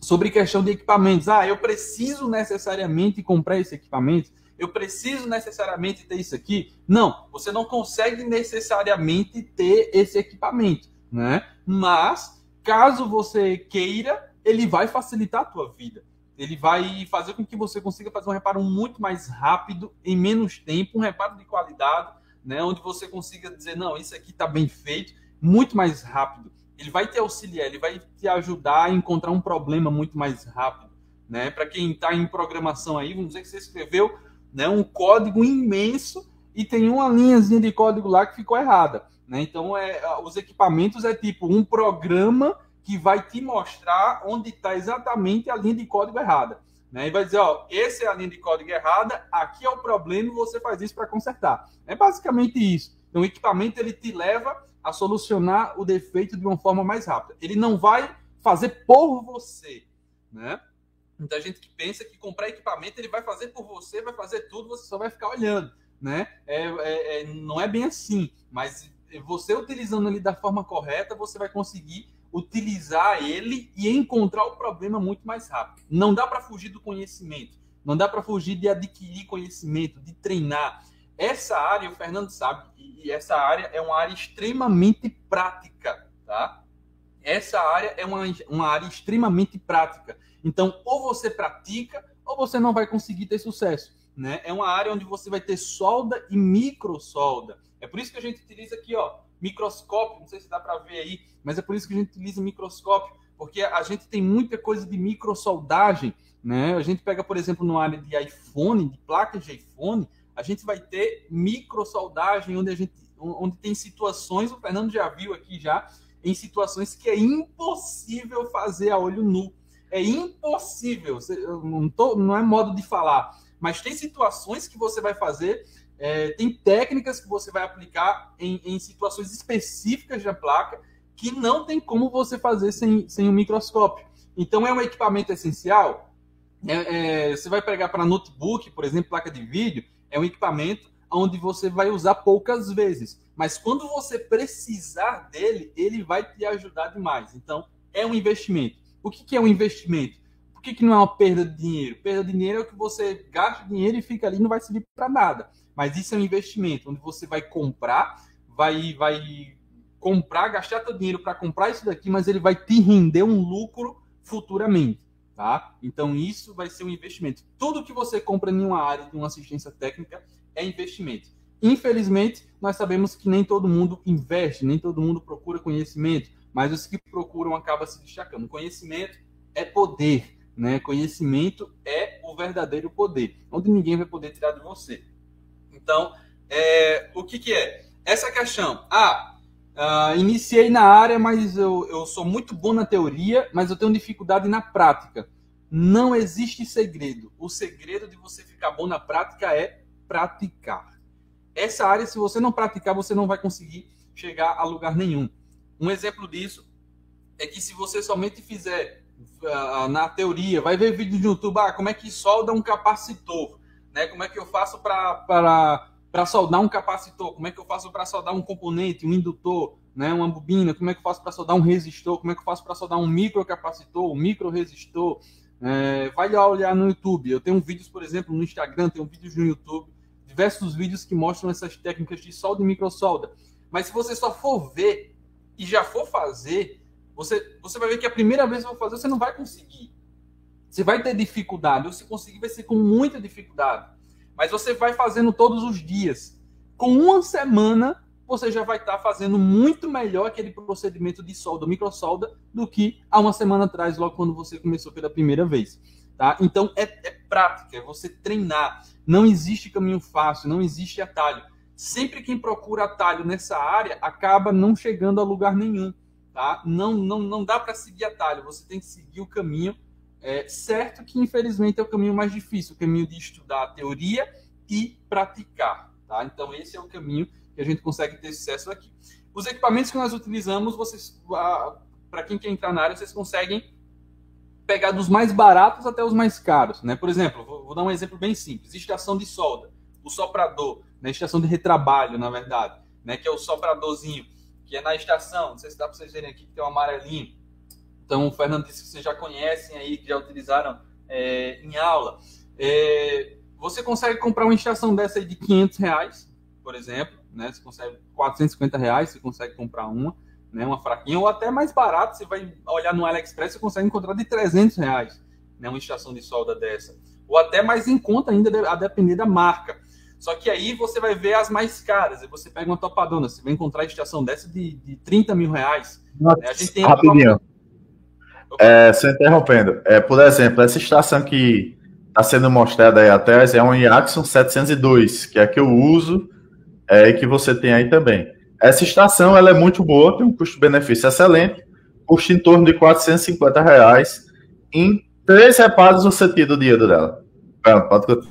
sobre questão de equipamentos. Eu preciso necessariamente comprar esse equipamento? eu preciso necessariamente ter isso aqui? Não, você não consegue necessariamente ter esse equipamento, né? Mas, caso você queira, ele vai facilitar a tua vida. Ele vai fazer com que você consiga fazer um reparo muito mais rápido, em menos tempo, um reparo de qualidade, né? Onde você consiga dizer, não, isso aqui está bem feito, muito mais rápido. Ele vai te auxiliar, ele vai te ajudar a encontrar um problema muito mais rápido, né? Para quem está em programação aí, vamos dizer que você escreveu, né, um código imenso e tem uma linhazinha de código lá que ficou errada, né? Então, os equipamentos é tipo um programa que vai te mostrar onde está exatamente a linha de código errada, né? E vai dizer, ó, essa é a linha de código errada, aqui é o problema e você faz isso para consertar. É basicamente isso. Então, o equipamento ele te leva a solucionar o defeito de uma forma mais rápida. Ele não vai fazer por você, né? Muita gente que pensa que comprar equipamento ele vai fazer por você, vai fazer tudo, você só vai ficar olhando, né? Não é bem assim, mas você utilizando ele da forma correta, você vai conseguir utilizar ele e encontrar o problema muito mais rápido. Não dá para fugir do conhecimento, não dá para fugir de adquirir conhecimento, de treinar. Essa área, o Fernando sabe, e essa área é uma área extremamente prática, tá? Essa área é uma área extremamente prática. Então, ou você pratica, ou você não vai conseguir ter sucesso, né? É uma área onde você vai ter solda e microsolda. É por isso que a gente utiliza aqui, ó, microscópio, não sei se dá para ver aí, mas é por isso que a gente utiliza microscópio, porque a gente tem muita coisa de microsoldagem, né? A gente pega, por exemplo, no área de iPhone, de placas de iPhone, a gente vai ter microsoldagem, onde tem situações, o Fernando já viu aqui já, em situações que é impossível fazer a olho nu. É impossível, não é modo de falar, mas tem situações que você vai fazer, tem técnicas que você vai aplicar em situações específicas da placa que não tem como você fazer sem um microscópio. Então, é um equipamento essencial. Você vai pegar para notebook, por exemplo, placa de vídeo, é um equipamento onde você vai usar poucas vezes, mas quando você precisar dele, ele vai te ajudar demais. Então, é um investimento. O que é um investimento? Por que não é uma perda de dinheiro? Perda de dinheiro é o que você gasta dinheiro e fica ali e não vai servir para nada. Mas isso é um investimento, onde você vai comprar, vai comprar, gastar seu dinheiro para comprar isso daqui, mas ele vai te render um lucro futuramente, tá? Então isso vai ser um investimento. Tudo que você compra em uma área de uma assistência técnica é investimento. Infelizmente, nós sabemos que nem todo mundo investe, nem todo mundo procura conhecimento, mas os que procuram acabam se destacando. Conhecimento é poder, né? Conhecimento é o verdadeiro poder, onde ninguém vai poder tirar de você. Então, o que é? Essa questão. Iniciei na área, mas eu sou muito bom na teoria, mas eu tenho dificuldade na prática. Não existe segredo. O segredo de você ficar bom na prática é praticar. Essa área, se você não praticar, você não vai conseguir chegar a lugar nenhum. Um exemplo disso é que se você somente fizer na teoria, vai ver vídeo no YouTube, como é que solda um capacitor, né? Como é que eu faço para soldar um capacitor, como é que eu faço para soldar um componente, um indutor, né? Uma bobina, como é que eu faço para soldar um resistor, como é que eu faço para soldar um microcapacitor, um microresistor. Vai lá olhar no YouTube. Eu tenho vídeos, por exemplo, no Instagram, tenho vídeos no YouTube, diversos vídeos que mostram essas técnicas de solda e microsolda. Mas se você só for ver e já for fazer, você vai ver que a primeira vez que for fazer, você não vai conseguir. Você vai ter dificuldade, ou se conseguir vai ser com muita dificuldade. Mas você vai fazendo todos os dias. Com uma semana, você já vai estar fazendo muito melhor aquele procedimento de solda, microsolda, do que há uma semana atrás, logo quando você começou pela primeira vez. Tá? Então, é prática, é você treinar. Não existe caminho fácil, não existe atalho. Sempre quem procura atalho nessa área acaba não chegando a lugar nenhum. Tá? Não dá para seguir atalho, você tem que seguir o caminho certo, que infelizmente é o caminho mais difícil, o caminho de estudar a teoria e praticar. Tá? Então esse é o caminho que a gente consegue ter sucesso aqui. Os equipamentos que nós utilizamos, para quem quer entrar na área, vocês conseguem pegar dos mais baratos até os mais caros. Né? Por exemplo, vou dar um exemplo bem simples, estação de solda, o soprador, né? Estação de retrabalho, na verdade, né? Que é o sopradorzinho, que é na estação, não sei se dá para vocês verem aqui, que tem um amarelinho. Então, o Fernando disse que vocês já conhecem aí, que já utilizaram em aula. você consegue comprar uma estação dessa aí de R$ 500, por exemplo, né? Você consegue R$ 450, você consegue comprar uma, né? Uma fraquinha, ou até mais barato, você vai olhar no AliExpress, você consegue encontrar de R$ 300, né? Uma estação de solda dessa. Ou até mais em conta ainda, a depender da marca. Só que aí você vai ver as mais caras. Você pega uma topadona, você vai encontrar a estação dessa de R$ 30 mil. Né? A gente tem rapidinho. Só interrompendo. Por exemplo, essa estação que está sendo mostrada aí atrás é um Iaxon 702, que é a que eu uso e que você tem aí também. Essa estação ela é muito boa, tem um custo-benefício excelente, custa em torno de R$ 450. Em 3 reparos você tira o dinheiro dela. Pode...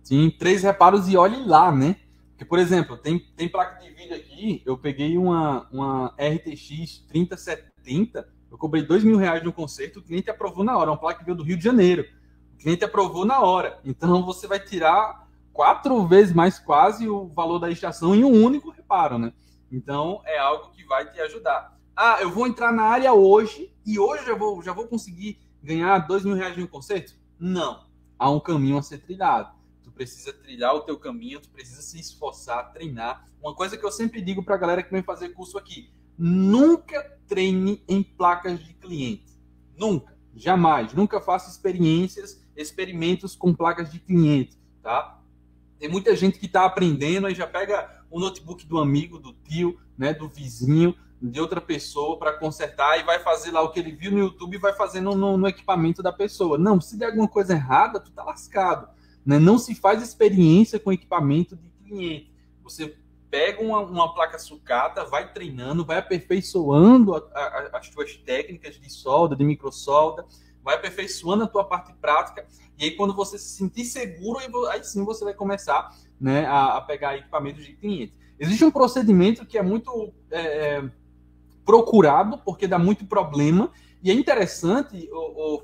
Sim, 3 reparos e olhe lá, né? Porque, por exemplo, tem placa de vídeo aqui, eu peguei uma RTX 3070, eu cobrei R$ 2.000 no concerto, o cliente aprovou na hora, uma placa que veio do Rio de Janeiro. O cliente aprovou na hora. Então, você vai tirar 4 vezes mais quase o valor da estação em um único reparo, né? Então, é algo que vai te ajudar. Ah, eu vou entrar na área hoje e hoje já vou conseguir ganhar R$ 2.000 no concerto? Não. Há um caminho a ser trilhado. Tu precisa trilhar o teu caminho, tu precisa se esforçar, treinar. Uma coisa que eu sempre digo para a galera que vem fazer curso aqui, nunca treine em placas de cliente. Nunca, jamais. Nunca faça experimentos com placas de cliente, tá? Tem muita gente que está aprendendo e já pega o notebook do amigo, do tio, né, do vizinho, de outra pessoa para consertar e vai fazer lá o que ele viu no YouTube e vai fazer no equipamento da pessoa. Não, se der alguma coisa errada, tu tá lascado. Né? Não se faz experiência com equipamento de cliente. Você pega uma placa sucata, vai treinando, vai aperfeiçoando as tuas técnicas de solda, de microsolda, vai aperfeiçoando a tua parte prática, e aí quando você se sentir seguro, aí sim você vai começar, né, a pegar equipamentos de cliente. Existe um procedimento que é muito procurado, porque dá muito problema, e é interessante,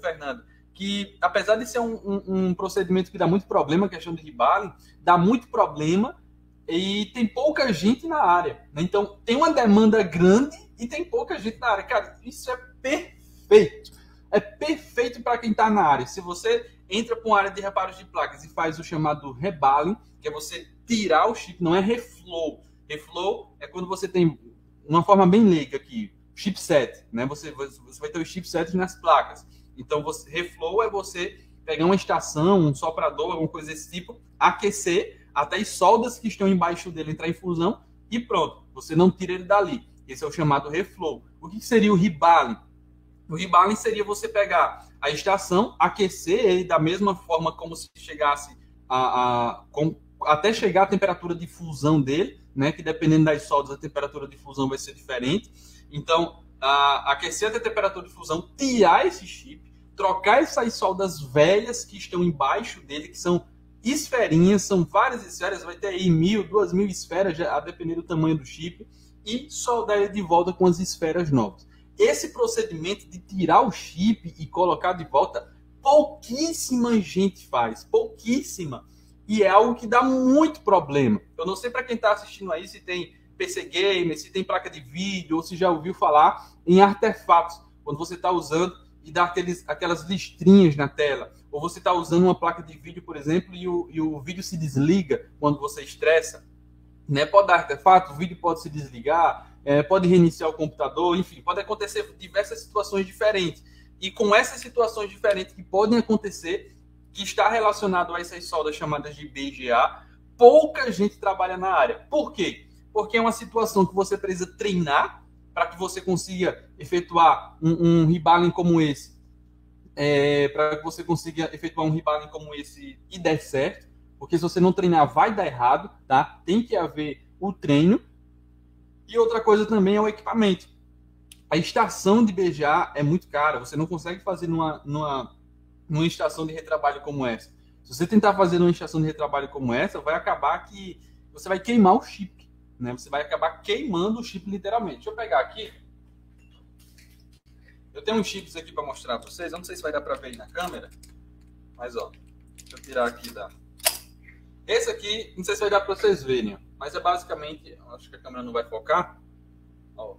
Fernando, que apesar de ser um procedimento que dá muito problema, a questão de rebaling, dá muito problema e tem pouca gente na área. Né? Então, tem uma demanda grande e tem pouca gente na área. Cara, isso é perfeito. É perfeito para quem está na área. Se você entra para uma área de reparos de placas e faz o chamado rebaling, que é você tirar o chip, não é reflow. Reflow é quando você tem uma forma bem leiga aqui, chipset, né? Você vai ter os chipsets nas placas. Então, reflow é você pegar uma estação, um soprador, alguma coisa desse tipo, aquecer até as soldas que estão embaixo dele entrar em fusão e pronto. Você não tira ele dali. Esse é o chamado reflow. O que seria o rebaling? O rebaling seria você pegar a estação, aquecer ele da mesma forma como se chegasse até chegar à temperatura de fusão dele, né? Que dependendo das soldas, a temperatura de fusão vai ser diferente. Então, aquecer até a temperatura de fusão, tirar esse chip, trocar essas soldas velhas que estão embaixo dele, que são esferinhas, são várias esferas, vai ter aí 1.000, 2.000 esferas, a depender do tamanho do chip, e soldar ele de volta com as esferas novas. Esse procedimento de tirar o chip e colocar de volta, pouquíssima gente faz, pouquíssima. E é algo que dá muito problema. Eu não sei para quem está assistindo aí se tem PC Gamer, se tem placa de vídeo, ou se já ouviu falar em artefatos, quando você está usando e dá aquelas listrinhas na tela. Ou você está usando uma placa de vídeo, por exemplo, e o vídeo se desliga quando você estressa. Né? Pode dar artefato, o vídeo pode se desligar, pode reiniciar o computador, enfim, pode acontecer diversas situações diferentes. E com essas situações diferentes que podem acontecer, que está relacionado a essas soldas chamadas de BGA, pouca gente trabalha na área. Por quê? Porque é uma situação que você precisa treinar para que você consiga efetuar um rebaling como esse. Para que você consiga efetuar um rebaling como esse e der certo. Porque se você não treinar, vai dar errado, tá? Tem que haver o treino. E outra coisa também é o equipamento. A estação de BGA é muito cara. Você não consegue fazer numa estação de retrabalho como essa. Se você tentar fazer numa estação de retrabalho como essa, vai acabar que você vai queimar o chip. Né? Você vai acabar queimando o chip literalmente. Deixa eu pegar aqui. Eu tenho uns chips aqui para mostrar para vocês. Eu não sei se vai dar para ver aí na câmera. Mas, ó. Deixa eu tirar aqui da... Esse aqui, não sei se vai dar para vocês verem. Mas é basicamente... Acho que a câmera não vai focar. Ó.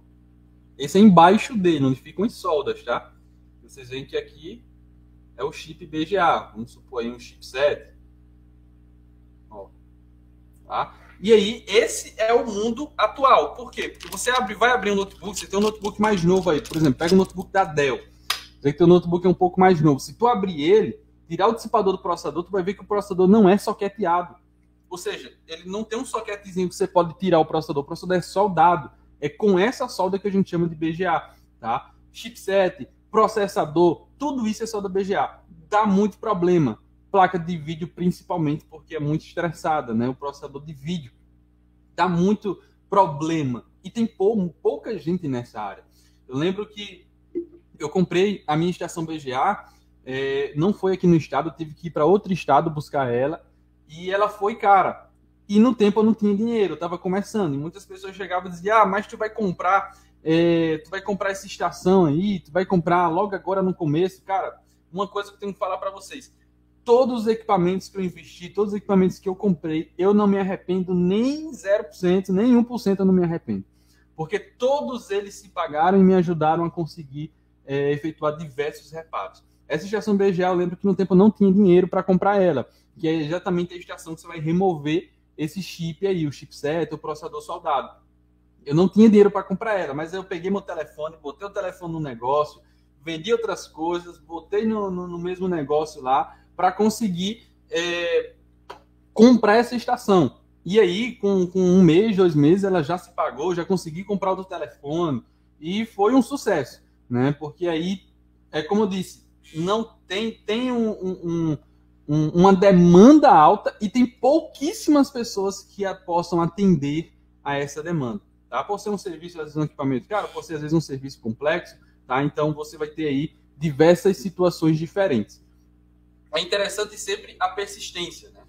Esse é embaixo dele, onde ficam as soldas, tá? Vocês veem que aqui é o chip BGA. Vamos supor aí um chipset. tá? E aí, esse é o mundo atual. Por quê? Porque você vai abrir um notebook, você tem um notebook mais novo aí, por exemplo, pega um notebook da Dell, você que teu notebook é um pouco mais novo. Se tu abrir ele, tirar o dissipador do processador, tu vai ver que o processador não é soqueteado. Ou seja, ele não tem um soquetezinho que você pode tirar o processador é soldado. É com essa solda que a gente chama de BGA, tá? Chipset, processador, tudo isso é solda BGA. Dá muito problema. Placa de vídeo, principalmente, porque é muito estressada, né? O processador de vídeo dá muito problema. E tem pouca gente nessa área. Eu lembro que eu comprei a minha estação BGA, não foi aqui no estado, eu tive que ir para outro estado buscar ela, e ela foi cara. E no tempo eu não tinha dinheiro, eu estava começando, e muitas pessoas chegavam e diziam, mas tu vai comprar essa estação aí, tu vai comprar logo agora no começo. Cara, uma coisa que eu tenho que falar para vocês, todos os equipamentos que eu investi, todos os equipamentos que eu comprei, eu não me arrependo nem 0%, nem 1% eu não me arrependo. Porque todos eles se pagaram e me ajudaram a conseguir efetuar diversos reparos. Essa estação BGA, eu lembro que no tempo eu não tinha dinheiro para comprar ela, que é exatamente a estação que você vai remover esse chip aí, o chipset, o processador soldado. Eu não tinha dinheiro para comprar ela, mas eu peguei meu telefone, botei o telefone no negócio, vendi outras coisas, botei no mesmo negócio lá, para conseguir comprar essa estação. E aí, com 1 mês, 2 meses, ela já se pagou, já consegui comprar outro telefone, e foi um sucesso, né? Porque aí, como eu disse, não tem uma demanda alta e tem pouquíssimas pessoas que possam atender a essa demanda, tá? Por ser um serviço, às vezes, um equipamento caro, por ser, às vezes, um serviço complexo, tá? Então, você vai ter aí diversas situações diferentes. É interessante sempre a persistência, né?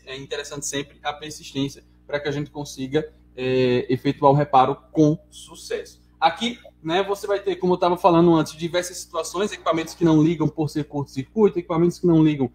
É interessante sempre a persistência para que a gente consiga efetuar o reparo com sucesso. Aqui, né, você vai ter, como eu estava falando antes, diversas situações, equipamentos que não ligam por ser curto-circuito, equipamentos que não ligam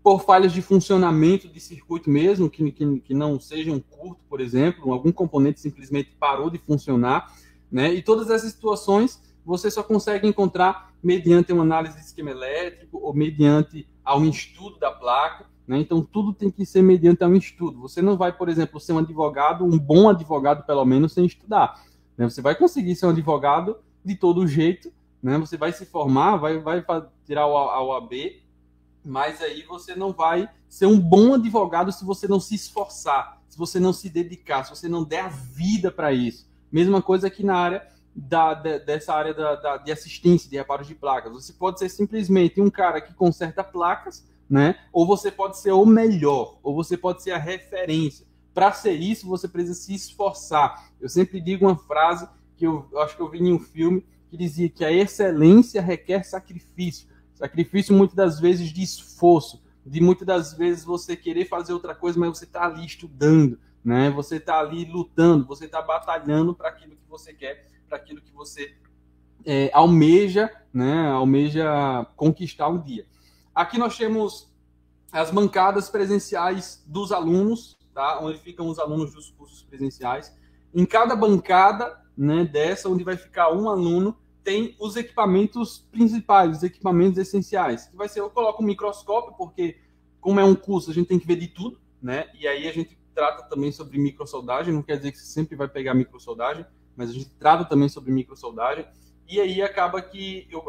por falhas de funcionamento de circuito mesmo, que não sejam curto, por exemplo, algum componente simplesmente parou de funcionar, né? E todas essas situações você só consegue encontrar mediante uma análise de esquema elétrico ou mediante um estudo da placa, né? Então, tudo tem que ser mediante um estudo. Você não vai, por exemplo, ser um advogado, um bom advogado, pelo menos, sem estudar, né? Você vai conseguir ser um advogado de todo jeito, né? Você vai se formar, vai tirar a OAB, mas aí você não vai ser um bom advogado se você não se esforçar, se você não se dedicar, se você não der a vida para isso. Mesma coisa aqui na área dessa área de assistência, de reparos de placas. Você pode ser simplesmente um cara que conserta placas, né? Ou você pode ser o melhor, ou você pode ser a referência. Para ser isso, você precisa se esforçar. Eu sempre digo uma frase que eu acho que eu vi em um filme que dizia que a excelência requer sacrifício. Sacrifício, muitas das vezes, de esforço, de muitas das vezes você querer fazer outra coisa, mas você está ali estudando, né? Você está ali lutando, você está batalhando para aquilo que você quer, para aquilo que você almeja, né? Almeja conquistar um dia. Aqui nós temos as bancadas presenciais dos alunos, tá? Onde ficam os alunos dos cursos presenciais. Em cada bancada, né, dessa, onde vai ficar um aluno, tem os equipamentos principais, os equipamentos essenciais. Que vai ser, eu coloco um microscópio, porque como é um curso, a gente tem que ver de tudo, né? E aí a gente trata também sobre microsoldagem, não quer dizer que você sempre vai pegar microsoldagem, mas a gente trata também sobre microsoldagem. E aí acaba que eu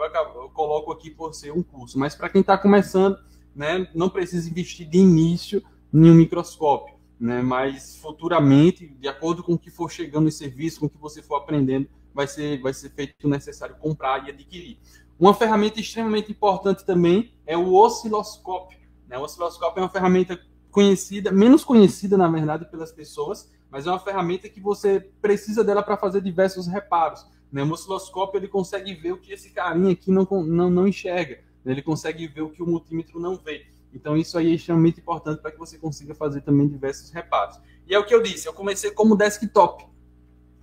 coloco aqui por ser um curso. Mas para quem está começando, né, não precisa investir de início em um microscópio, né? Mas futuramente, de acordo com o que for chegando em serviço, com o que você for aprendendo, vai ser feito necessário comprar e adquirir. Uma ferramenta extremamente importante também é o osciloscópio, né? O osciloscópio é uma ferramenta conhecida, menos conhecida, na verdade, pelas pessoas, mas é uma ferramenta que você precisa dela para fazer diversos reparos, né? O osciloscópio, ele consegue ver o que esse carinha aqui não enxerga, né? Ele consegue ver o que o multímetro não vê. Então, isso aí é extremamente importante para que você consiga fazer também diversos reparos. E é o que eu disse, eu comecei como desktop,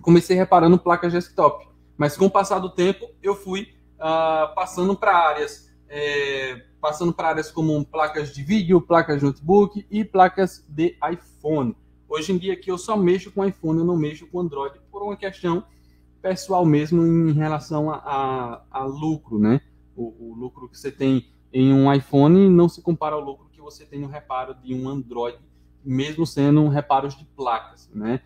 comecei reparando placas desktop, mas com o passar do tempo eu fui passando para áreas como placas de vídeo, placas de notebook e placas de iPhone. Hoje em dia aqui eu só mexo com iPhone, eu não mexo com Android, por uma questão pessoal mesmo em relação a lucro, né? O lucro que você tem em um iPhone não se compara ao lucro que você tem no reparo de um Android, mesmo sendo reparos de placas, né?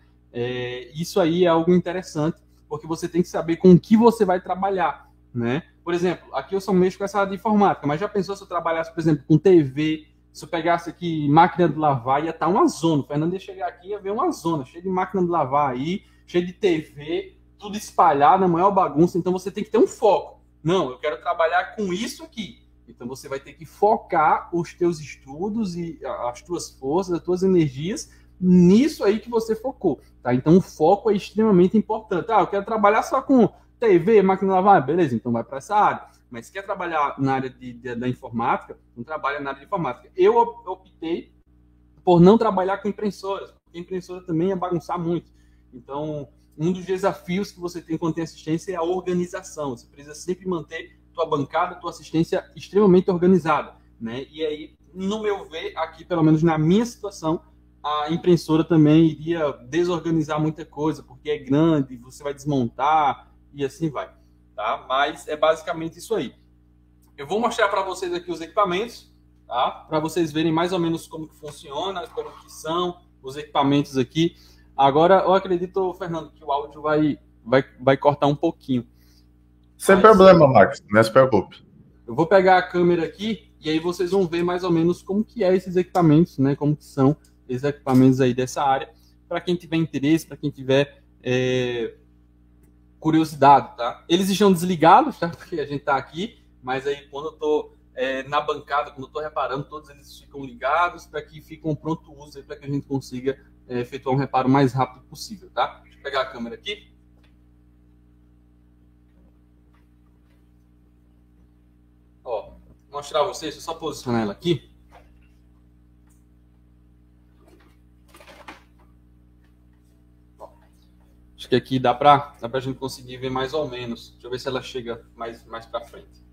Isso aí é algo interessante, porque você tem que saber com o que você vai trabalhar, né? Por exemplo, aqui eu só mexo com essa área de informática, mas já pensou se eu trabalhasse, por exemplo, com TV, se eu pegasse aqui máquina de lavar, ia estar uma zona. O Fernando ia chegar aqui e ia ver uma zona, cheia de máquina de lavar aí, cheia de TV, tudo espalhado, a maior bagunça. Então você tem que ter um foco. Não, eu quero trabalhar com isso aqui. Então você vai ter que focar os teus estudos e as tuas forças, as tuas energias nisso aí que você focou, tá? Então o foco é extremamente importante. Eu quero trabalhar só com TV, máquina de lavar, beleza, então vai para essa área. Mas se quer trabalhar na área da informática, não trabalha na área de informática. Eu optei por não trabalhar com impressoras, porque impressora também é bagunçar muito. Então, um dos desafios que você tem quando tem assistência é a organização. Você precisa sempre manter tua bancada, tua assistência extremamente organizada, né? E aí, no meu ver, aqui, pelo menos na minha situação, a impressora também iria desorganizar muita coisa, porque é grande, você vai desmontar e assim vai, tá? Mas é basicamente isso aí. Eu vou mostrar para vocês aqui os equipamentos, tá? Para vocês verem mais ou menos como que funciona, como que são os equipamentos aqui. Agora, eu acredito, Fernando, que o áudio vai cortar um pouquinho. Sem problema, Marcos, não se preocupe. Eu vou pegar a câmera aqui e aí vocês vão ver mais ou menos como que é esses equipamentos, né? Como que são esses equipamentos aí dessa área, para quem tiver interesse, para quem tiver curiosidade, tá? Eles estão desligados, tá? Porque a gente tá aqui, mas aí quando eu tô na bancada, quando eu tô reparando, todos eles ficam ligados para que fiquem pronto uso, para que a gente consiga efetuar um reparo o mais rápido possível, tá? Deixa eu pegar a câmera aqui. Ó, vou mostrar a vocês, deixa eu só posicionar ela aqui. Acho que aqui dá pra gente conseguir ver mais ou menos. Deixa eu ver se ela chega mais pra frente.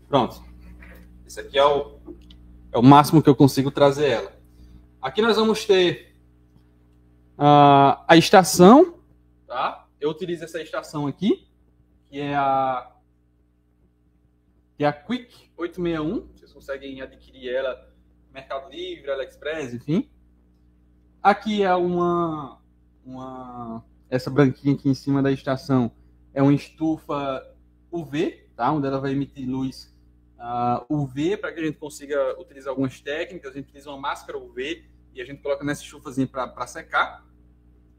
Pronto. Esse aqui é o máximo que eu consigo trazer ela. Aqui nós vamos ter a estação, tá? Eu utilizo essa estação aqui, que é a Quick 861. Vocês conseguem adquirir ela no Mercado Livre, AliExpress, enfim. Aqui é essa branquinha aqui em cima da estação é uma estufa UV, tá? Onde ela vai emitir luz UV para que a gente consiga utilizar algumas técnicas. A gente utiliza uma máscara UV e a gente coloca nessa estufazinha para secar.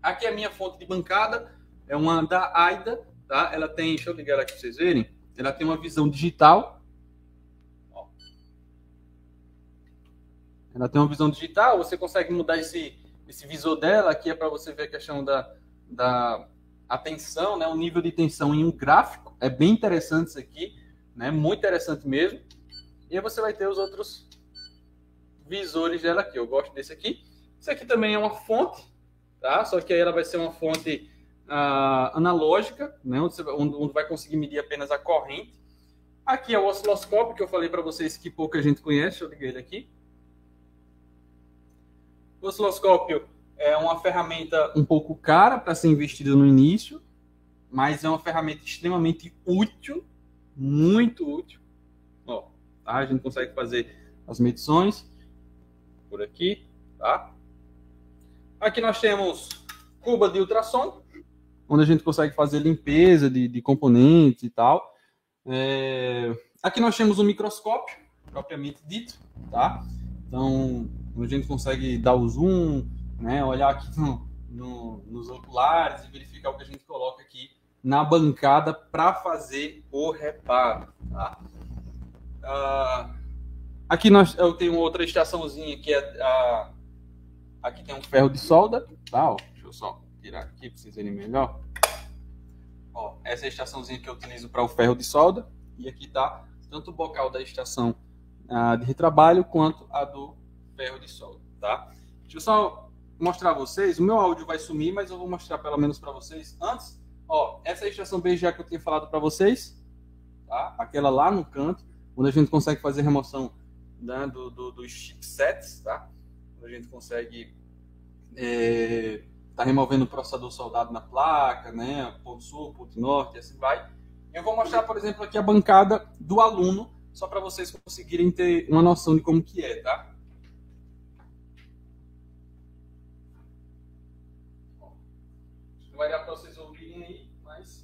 Aqui é a minha fonte de bancada, é uma da AIDA, tá? Ela tem, deixa eu ligar ela aqui para vocês verem, ela tem uma visão digital. Ó. Ela tem uma visão digital, você consegue mudar esse visor dela, aqui é para você ver a questão da tensão, né? O nível de tensão em um gráfico, é bem interessante isso aqui, né? Muito interessante mesmo. E aí você vai ter os outros visores dela aqui, eu gosto desse aqui. Esse aqui também é uma fonte, tá? Só que aí ela vai ser uma fonte analógica, né? Onde vai conseguir medir apenas a corrente. Aqui é o osciloscópio, que eu falei para vocês que pouca gente conhece, eu liguei ele aqui. O osciloscópio é uma ferramenta um pouco cara para ser investida no início, mas é uma ferramenta extremamente útil, muito útil. Ó, tá? A gente consegue fazer as medições por aqui, tá? Aqui nós temos cuba de ultrassom, onde a gente consegue fazer limpeza de componentes e tal. Aqui nós temos um microscópio, propriamente dito, tá? Então, a gente consegue dar o zoom, né? Olhar aqui nos oculares e verificar o que a gente coloca aqui na bancada para fazer o reparo, tá? Aqui eu tenho outra estaçãozinha que aqui tem um ferro de solda, tá? Ó, deixa eu só tirar aqui para vocês verem melhor. Ó, essa é a estaçãozinha que eu utilizo para o ferro de solda e aqui tá tanto o bocal da estação de retrabalho quanto a do ferro de solda, tá? Deixa eu só mostrar a vocês. O meu áudio vai sumir, mas eu vou mostrar pelo menos para vocês antes. Ó, essa é a estação BGA que eu tinha falado para vocês, tá? Aquela lá no canto, onde a gente consegue fazer remoção, né, dos chipsets, tá? Onde a gente consegue tá removendo o processador soldado na placa, né? Ponto sul, ponto norte, e assim vai. Eu vou mostrar, por exemplo, aqui a bancada do aluno, só para vocês conseguirem ter uma noção de como que é, tá? Não vai dar para vocês ouvirem aí, mas...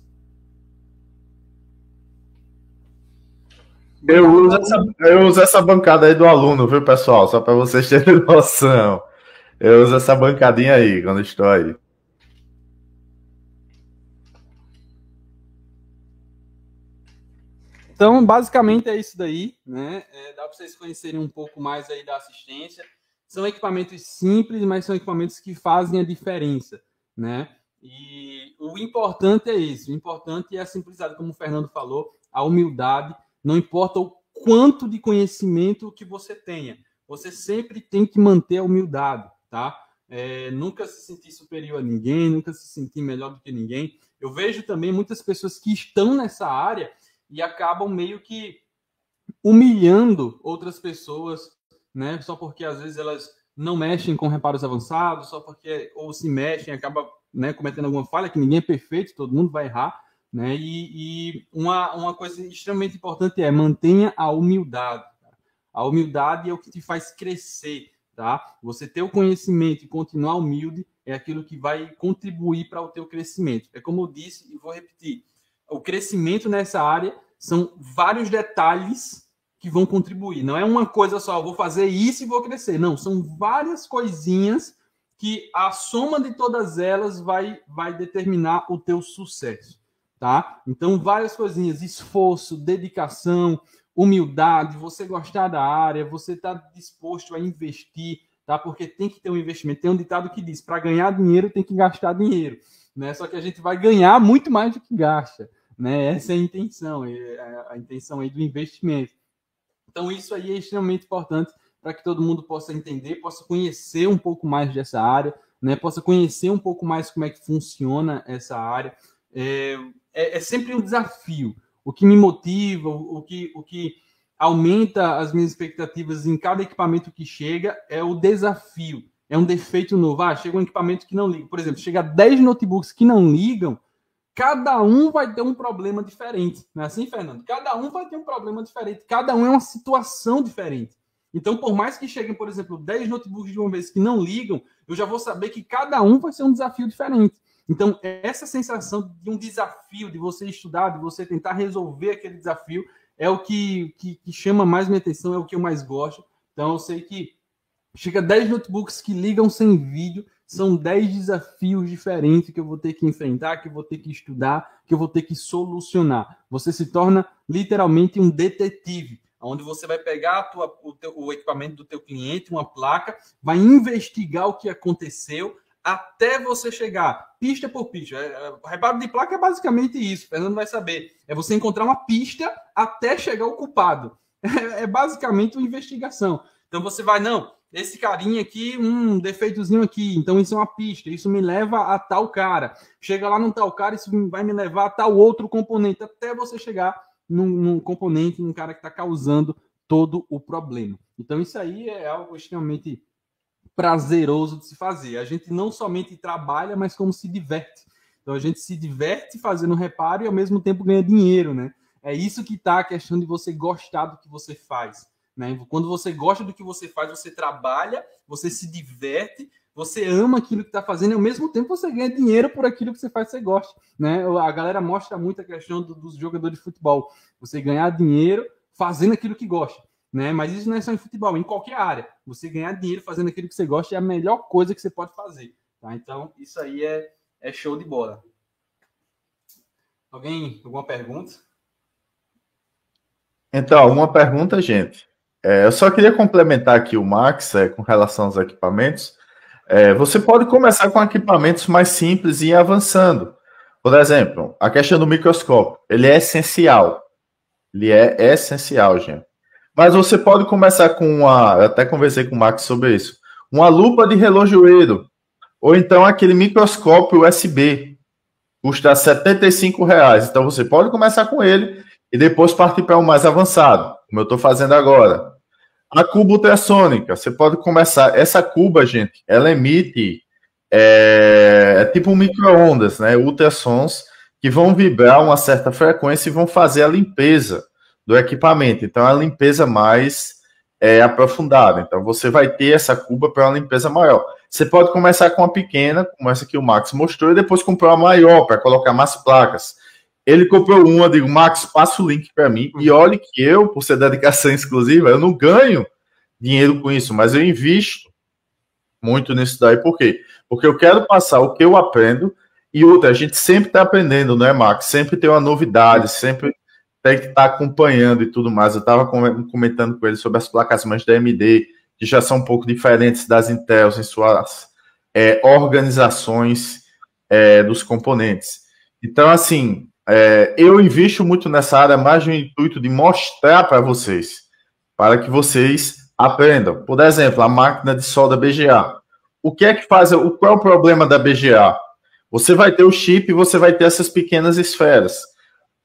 Eu uso essa bancada aí do aluno, viu, pessoal? Só para vocês terem noção. Eu uso essa bancadinha aí quando estou aí. Então, basicamente é isso daí, né? Dá para vocês conhecerem um pouco mais aí da assistência. São equipamentos simples, mas são equipamentos que fazem a diferença, né? E o importante é isso. O importante é a simplicidade, como o Fernando falou, a humildade. Não importa o quanto de conhecimento que você tenha, você sempre tem que manter a humildade, tá? Nunca se sentir superior a ninguém, nunca se sentir melhor do que ninguém. Eu vejo também muitas pessoas que estão nessa área e acabam meio que humilhando outras pessoas, né? Só porque às vezes elas não mexem com reparos avançados, só porque ou se mexem, acaba, né, cometendo alguma falha, que ninguém é perfeito, todo mundo vai errar, né? E uma coisa extremamente importante é mantenha a humildade. A humildade é o que te faz crescer, tá? Você ter o conhecimento e continuar humilde é aquilo que vai contribuir para o teu crescimento. É como eu disse e vou repetir, o crescimento nessa área são vários detalhes que vão contribuir. Não é uma coisa só, eu vou fazer isso e vou crescer. Não, são várias coisinhas que a soma de todas elas vai determinar o teu sucesso, tá? Então, várias coisinhas, esforço, dedicação, humildade, você gostar da área, você estar disposto a investir, tá? Porque tem que ter um investimento. Tem um ditado que diz, para ganhar dinheiro tem que gastar dinheiro, né? Só que a gente vai ganhar muito mais do que gasta, né? Essa é a intenção aí do investimento. Então, isso aí é extremamente importante para que todo mundo possa entender, possa conhecer um pouco mais dessa área, né? Possa conhecer um pouco mais como é que funciona essa área. É sempre um desafio. O que me motiva, o que aumenta as minhas expectativas em cada equipamento que chega é o desafio. É um defeito novo. Chega um equipamento que não liga. Por exemplo, chega 10 notebooks que não ligam, cada um vai ter um problema diferente. Não é assim, Fernando? Cada um vai ter um problema diferente. Cada um é uma situação diferente. Então, por mais que cheguem, por exemplo, 10 notebooks de uma vez que não ligam, eu já vou saber que cada um vai ser um desafio diferente. Então, essa sensação de um desafio, de você estudar, de você tentar resolver aquele desafio, é o que chama mais minha atenção, é o que eu mais gosto. Então, eu sei que chega 10 notebooks que ligam sem vídeo, são 10 desafios diferentes que eu vou ter que enfrentar, que eu vou ter que estudar, que eu vou ter que solucionar. Você se torna literalmente um detetive, onde você vai pegar o equipamento do teu cliente, uma placa, vai investigar o que aconteceu, até você chegar pista por pista. O reparo de placa é basicamente isso, o Fernando vai saber. É você encontrar uma pista até chegar ao culpado. É basicamente uma investigação. Então você vai, esse carinha aqui, um defeitozinho aqui, então isso é uma pista, isso me leva a tal cara. Chega lá num tal cara, isso vai me levar a tal outro componente, até você chegar num componente, num cara que está causando todo o problema. Então isso aí é algo extremamente prazeroso de se fazer. A gente não somente trabalha, mas como se diverte. Então a gente se diverte fazendo reparo e ao mesmo tempo ganha dinheiro, né? É isso que está a questão de você gostar do que você faz, né? Quando você gosta do que você faz, você trabalha, você se diverte, você ama aquilo que está fazendo e ao mesmo tempo você ganha dinheiro por aquilo que você faz, você gosta, né? A galera mostra muito a questão dos jogadores de futebol. Você ganhar dinheiro fazendo aquilo que gosta, né? Mas isso não é só em futebol, em qualquer área. Você ganhar dinheiro fazendo aquilo que você gosta é a melhor coisa que você pode fazer, tá? Então, isso aí é show de bola. Alguma pergunta? Então, uma pergunta, gente. Eu só queria complementar aqui o Max com relação aos equipamentos. Você pode começar com equipamentos mais simples e ir avançando. Por exemplo, a questão do microscópio. Ele é essencial. Ele é essencial, gente. Mas você pode começar com eu até conversei com o Max sobre isso. Uma lupa de relojoeiro. Ou então aquele microscópio USB. Custa R$75. Então você pode começar com ele e depois partir para o mais avançado, como eu estou fazendo agora. A cuba ultrassônica, você pode começar. Essa cuba, gente, ela emite tipo um micro-ondas, né? Ultrassons que vão vibrar uma certa frequência e vão fazer a limpeza do equipamento. Então, é a limpeza mais aprofundada. Então, você vai ter essa cuba para uma limpeza maior. Você pode começar com uma pequena, como essa que o Max mostrou, e depois comprar uma maior para colocar mais placas. Ele comprou uma, eu digo, Max, passa o link para mim. E olhe que eu, por ser dedicação exclusiva, eu não ganho dinheiro com isso, mas eu invisto muito nisso daí. Por quê? Porque eu quero passar o que eu aprendo. E outra, a gente sempre está aprendendo, não é, Max? Sempre tem uma novidade, sempre tem que estar acompanhando e tudo mais. Eu estava comentando com ele sobre as placas-mães da AMD, que já são um pouco diferentes das Intel em suas organizações dos componentes. Então, assim, eu invisto muito nessa área, mais no intuito de mostrar para vocês, para que vocês aprendam. Por exemplo, a máquina de solda BGA. O que é que faz? Qual é o problema da BGA? Você vai ter o chip e você vai ter essas pequenas esferas.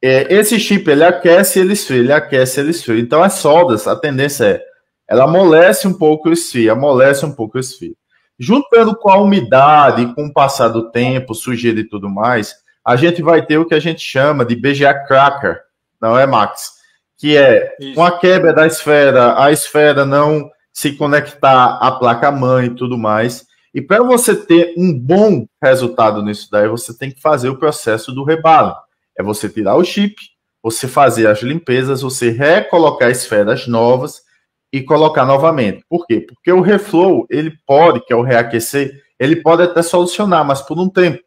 Esse chip, ele aquece e ele esfria, ele aquece e ele esfria. Então, as soldas, a tendência ela amolece um pouco e esfria, amolece um pouco e esfria. Juntando com a umidade, com o passar do tempo, sujeira e tudo mais, a gente vai ter o que a gente chama de BGA cracker, não é, Max? Que é uma quebra da esfera, a esfera não se conectar à placa-mãe e tudo mais. E para você ter um bom resultado nisso daí, você tem que fazer o processo do rebalo. É você tirar o chip, você fazer as limpezas, você recolocar esferas novas e colocar novamente. Por quê? Porque o reflow, ele pode, que é o reaquecer, ele pode até solucionar, mas por um tempo.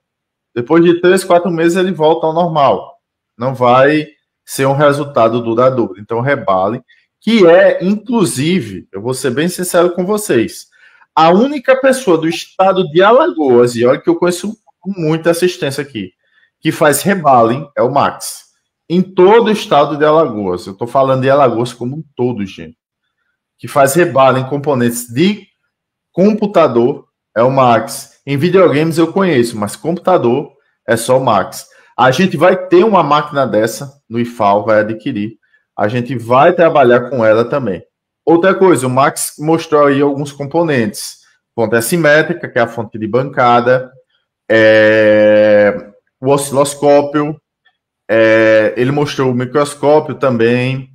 Depois de 3, 4 meses, ele volta ao normal. Não vai ser um resultado duradouro. Então, rebale, que inclusive, eu vou ser bem sincero com vocês, a única pessoa do estado de Alagoas, e olha que eu conheço muita assistência aqui, que faz rebaling é o Max. Em todo o estado de Alagoas. Eu estou falando de Alagoas como um todo, gente. Que faz rebaling em componentes de computador é o Max. Em videogames eu conheço, mas computador é só o Max. A gente vai ter uma máquina dessa no IFAL, vai adquirir. A gente vai trabalhar com ela também. Outra coisa, o Max mostrou aí alguns componentes. Fonte assimétrica, que é a fonte de bancada, o osciloscópio, ele mostrou o microscópio também,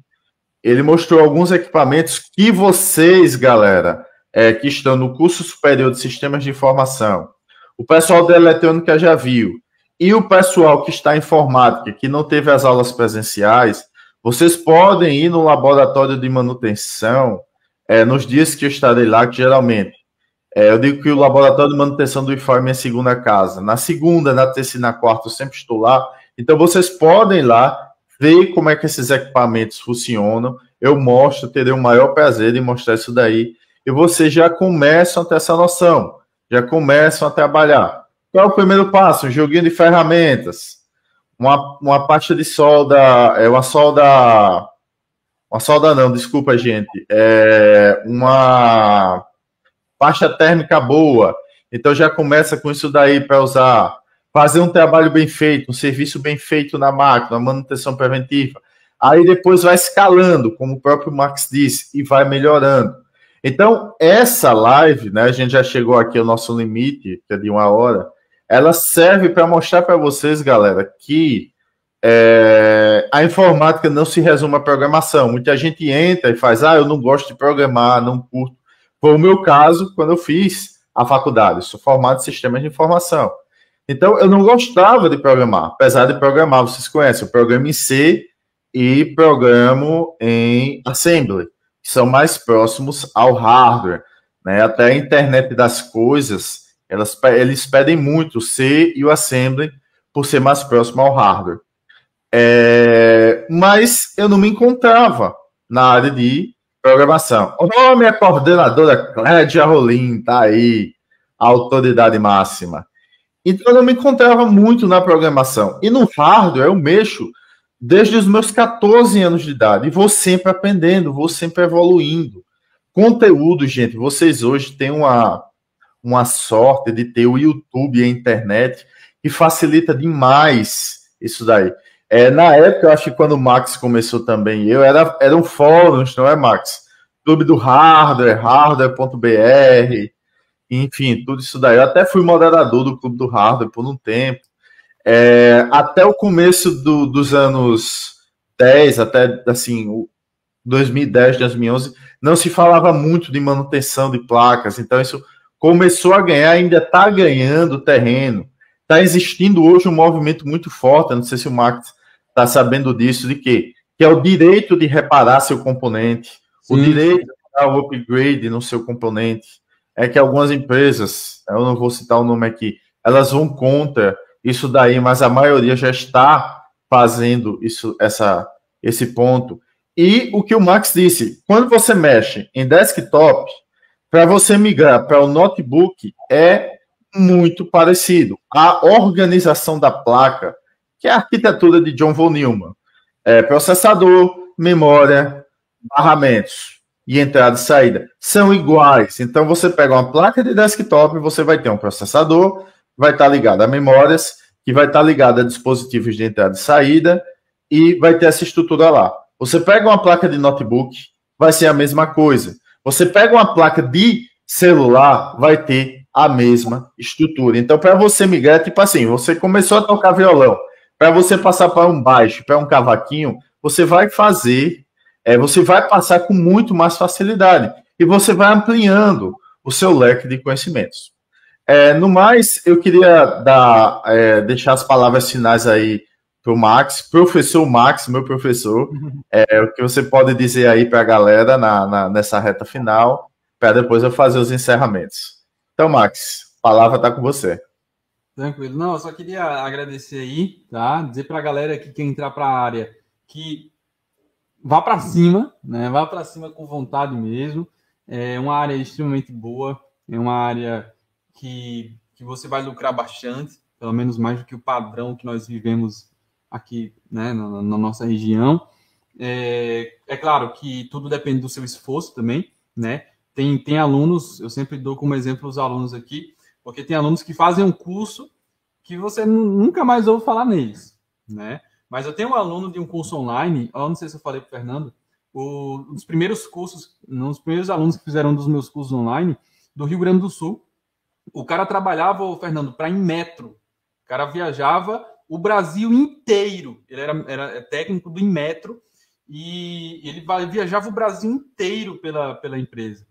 ele mostrou alguns equipamentos que vocês, galera, que estão no curso superior de sistemas de informação, o pessoal da eletrônica já viu, e o pessoal que está em informática, que não teve as aulas presenciais, vocês podem ir no laboratório de manutenção nos dias que eu estarei lá, que geralmente eu digo que o laboratório de manutenção do IFAL é minha segunda casa. Na segunda, na terça e na quarta eu sempre estou lá. Então vocês podem ir lá ver como é que esses equipamentos funcionam. Eu mostro, terei o maior prazer em mostrar isso daí. E vocês já começam a ter essa noção. Já começam a trabalhar. Qual é o primeiro passo? Um joguinho de ferramentas. Uma pasta de solda. Uma solda não, desculpa, gente. Uma pasta térmica boa. Então já começa com isso daí para usar. Fazer um trabalho bem feito, um serviço bem feito na máquina, uma manutenção preventiva. Aí depois vai escalando, como o próprio Max disse, e vai melhorando. Então, essa live, né, a gente já chegou aqui ao nosso limite, que é de 1 hora, ela serve para mostrar para vocês, galera, que a informática não se resume à programação. Muita gente entra e faz, eu não gosto de programar, não curto. Foi o meu caso quando eu fiz a faculdade. Eu sou formado em sistemas de informação. Então, eu não gostava de programar. Apesar de programar, vocês conhecem, eu programo em C e programo em Assembly, que são mais próximos ao hardware. Né? Até a internet das coisas, eles pedem muito o C e o Assembly por ser mais próximo ao hardware. Mas eu não me encontrava na área de programação. Minha coordenadora Clédia Rolim, tá aí, a autoridade máxima. Então, eu não me encontrava muito na programação. E no hardware, eu mexo desde os meus 14 anos de idade. E vou sempre aprendendo, vou sempre evoluindo. Conteúdo, gente, vocês hoje têm uma sorte de ter o YouTube e a internet, que facilita demais isso daí. Na época, eu acho que quando o Max começou também, eram fóruns, não é, Max? Clube do Hardware, hardware.br, enfim, tudo isso daí. Eu até fui moderador do Clube do Hardware por um tempo. Até o começo dos anos 10, até assim, 2010, 2011, não se falava muito de manutenção de placas, então isso começou a ganhar, ainda está ganhando terreno. Está existindo hoje um movimento muito forte, não sei se o Max está sabendo disso, de quê? Que é o direito de reparar seu componente, o direito de dar o upgrade no seu componente. É que algumas empresas, eu não vou citar o nome aqui, elas vão contra isso daí, mas a maioria já está fazendo esse ponto. E o que o Max disse, quando você mexe em desktop, para você migrar para o notebook é muito parecido. A organização da placa, que é a arquitetura de John von Neumann, processador, memória, barramentos e entrada e saída são iguais. Então você pega uma placa de desktop, você vai ter um processador, vai estar ligado a memórias, que vai estar ligado a dispositivos de entrada e saída, e vai ter essa estrutura lá. Você pega uma placa de notebook, vai ser a mesma coisa. Você pega uma placa de celular, vai ter a mesma estrutura. Então, para você migrar, tipo assim, você começou a tocar violão, para você passar para um baixo, para um cavaquinho, você vai você vai passar com muito mais facilidade. E você vai ampliando o seu leque de conhecimentos. No mais, eu queria deixar as palavras finais aí para o Max, professor Max, meu professor, o que você pode dizer aí para a galera nessa reta final, para depois eu fazer os encerramentos. Então, Max, a palavra está com você. Tranquilo. Não, eu só queria agradecer aí, tá? Dizer para a galera que quer entrar para a área que vá para cima, né? Vá para cima com vontade mesmo. É uma área extremamente boa, é uma área que você vai lucrar bastante, pelo menos mais do que o padrão que nós vivemos aqui, né, na nossa região. É claro que tudo depende do seu esforço também, né? Tem alunos, eu sempre dou como exemplo os alunos aqui, porque tem alunos que fazem um curso que você nunca mais ouve falar neles, né? Mas eu tenho um aluno de um curso online, eu não sei se eu falei para o Fernando, um dos primeiros alunos que fizeram um dos meus cursos online, do Rio Grande do Sul, o cara trabalhava, Fernando, para Inmetro. O cara viajava o Brasil inteiro. Ele era técnico do Inmetro e ele viajava o Brasil inteiro pela empresa.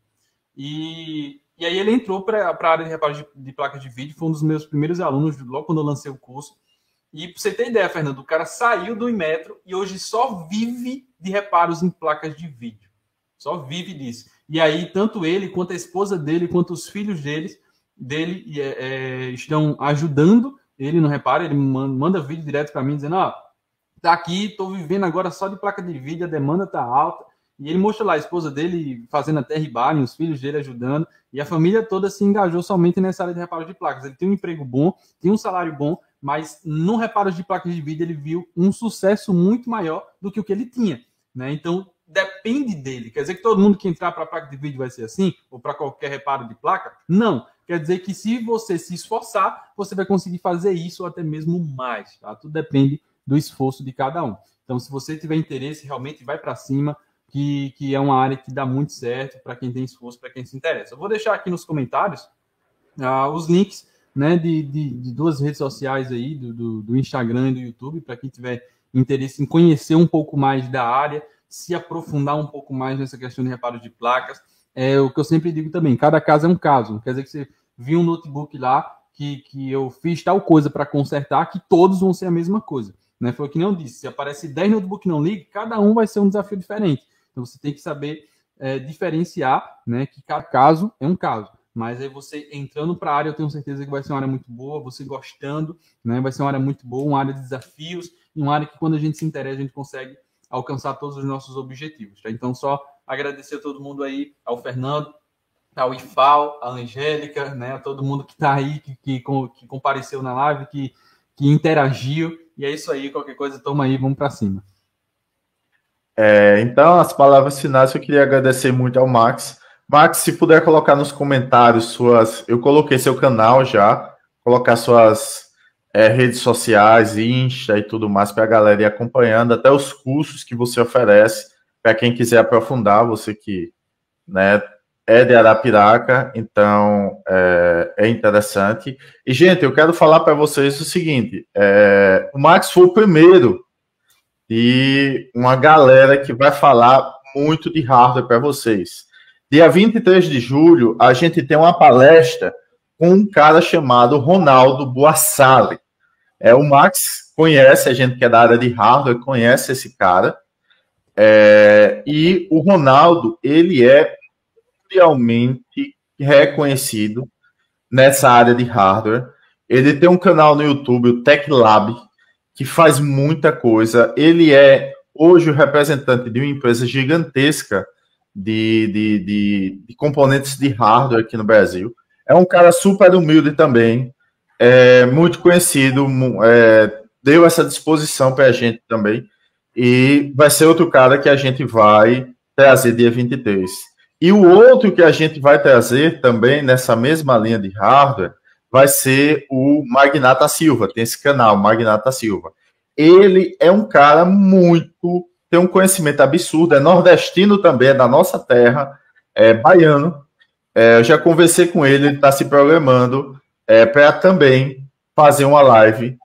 E aí ele entrou para a área de reparo de placas de vídeo, foi um dos meus primeiros alunos, logo quando eu lancei o curso. E para você ter ideia, Fernando, o cara saiu do Inmetro e hoje só vive de reparos em placas de vídeo. Só vive disso. E aí, tanto ele, quanto a esposa dele, quanto os filhos dele estão ajudando ele no reparo. Ele manda vídeo direto para mim, dizendo, tá aqui, tô vivendo agora só de placa de vídeo, a demanda tá alta. E ele mostra lá a esposa dele fazendo até rebar, os filhos dele ajudando, e a família toda se engajou somente nessa área de reparo de placas. Ele tem um emprego bom, tem um salário bom, mas no reparo de placas de vídeo ele viu um sucesso muito maior do que o que ele tinha, né? Então, depende dele. Quer dizer que todo mundo que entrar para a placa de vídeo vai ser assim? Ou para qualquer reparo de placa? Não. Quer dizer que se você se esforçar, você vai conseguir fazer isso ou até mesmo mais, tá? Tudo depende do esforço de cada um. Então, se você tiver interesse, realmente vai para cima, que é uma área que dá muito certo para quem tem esforço, para quem se interessa. Eu vou deixar aqui nos comentários os links, né, de duas redes sociais aí, do Instagram e do YouTube, para quem tiver interesse em conhecer um pouco mais da área, se aprofundar um pouco mais nessa questão de reparo de placas. É o que eu sempre digo também, cada caso é um caso. Não quer dizer que você viu um notebook lá que eu fiz tal coisa para consertar, que todos vão ser a mesma coisa, né? Foi o que não disse. Se aparece 10 notebooks não liga, cada um vai ser um desafio diferente. Então você tem que saber diferenciar, né? Que cada caso é um caso. Mas aí você entrando para a área, eu tenho certeza que vai ser uma área muito boa, você gostando, né? Vai ser uma área muito boa, uma área de desafios, e uma área que quando a gente se interessa, a gente consegue alcançar todos os nossos objetivos, tá? Então, só agradecer a todo mundo aí, ao Fernando, ao Ifal, à Angélica, né? A todo mundo que está aí, que compareceu na live, que interagiu, e é isso aí, qualquer coisa, toma aí, vamos para cima. Então, as palavras finais, eu queria agradecer muito ao Max. Max, se puder colocar nos comentários eu coloquei seu canal já, colocar suas redes sociais, Insta e tudo mais para a galera ir acompanhando, até os cursos que você oferece, para quem quiser aprofundar, você que, né, é de Arapiraca, então é interessante. E, gente, eu quero falar para vocês o seguinte: o Max foi o primeiro de uma galera que vai falar muito de hardware para vocês. Dia 23 de julho, a gente tem uma palestra com um cara chamado Ronaldo Boassali. O Max conhece, a gente que é da área de hardware, conhece esse cara. E o Ronaldo, ele é mundialmente reconhecido nessa área de hardware. Ele tem um canal no YouTube, o Tech Lab, que faz muita coisa. Ele é hoje o representante de uma empresa gigantesca de componentes de hardware aqui no Brasil. É um cara super humilde também, muito conhecido, deu essa disposição para a gente também. E vai ser outro cara que a gente vai trazer dia 23. E o outro que a gente vai trazer também nessa mesma linha de hardware vai ser o Magnata Silva. Tem esse canal, Magnata Silva. Ele é um cara tem um conhecimento absurdo, é nordestino também, é da nossa terra, é baiano. Eu já conversei com ele está se programando para também fazer uma live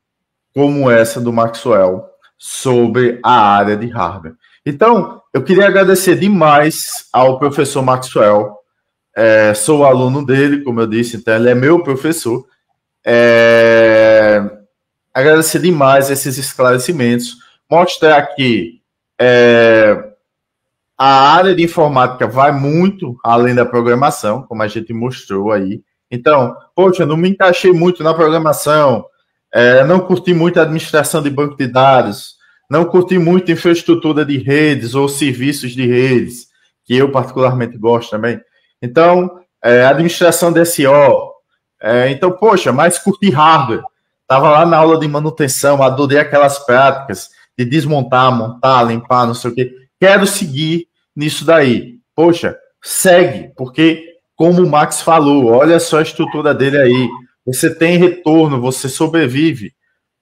como essa do Maxwell sobre a área de hardware. Então, eu queria agradecer demais ao professor Maxwell. Sou aluno dele, como eu disse, então ele é meu professor. Agradecer demais esses esclarecimentos. Mostrar aqui a área de informática vai muito além da programação, como a gente mostrou aí. Então, poxa, não me encaixei muito na programação, não curti muito a administração de banco de dados, não curti muito infraestrutura de redes ou serviços de redes, que eu particularmente gosto também. Então, administração de SEO. Então, poxa, mas curti hardware. Estava lá na aula de manutenção, adorei aquelas práticas de desmontar, montar, limpar, não sei o quê. Quero seguir nisso daí. Poxa, segue, porque, como o Max falou, olha só a estrutura dele aí. Você tem retorno, você sobrevive.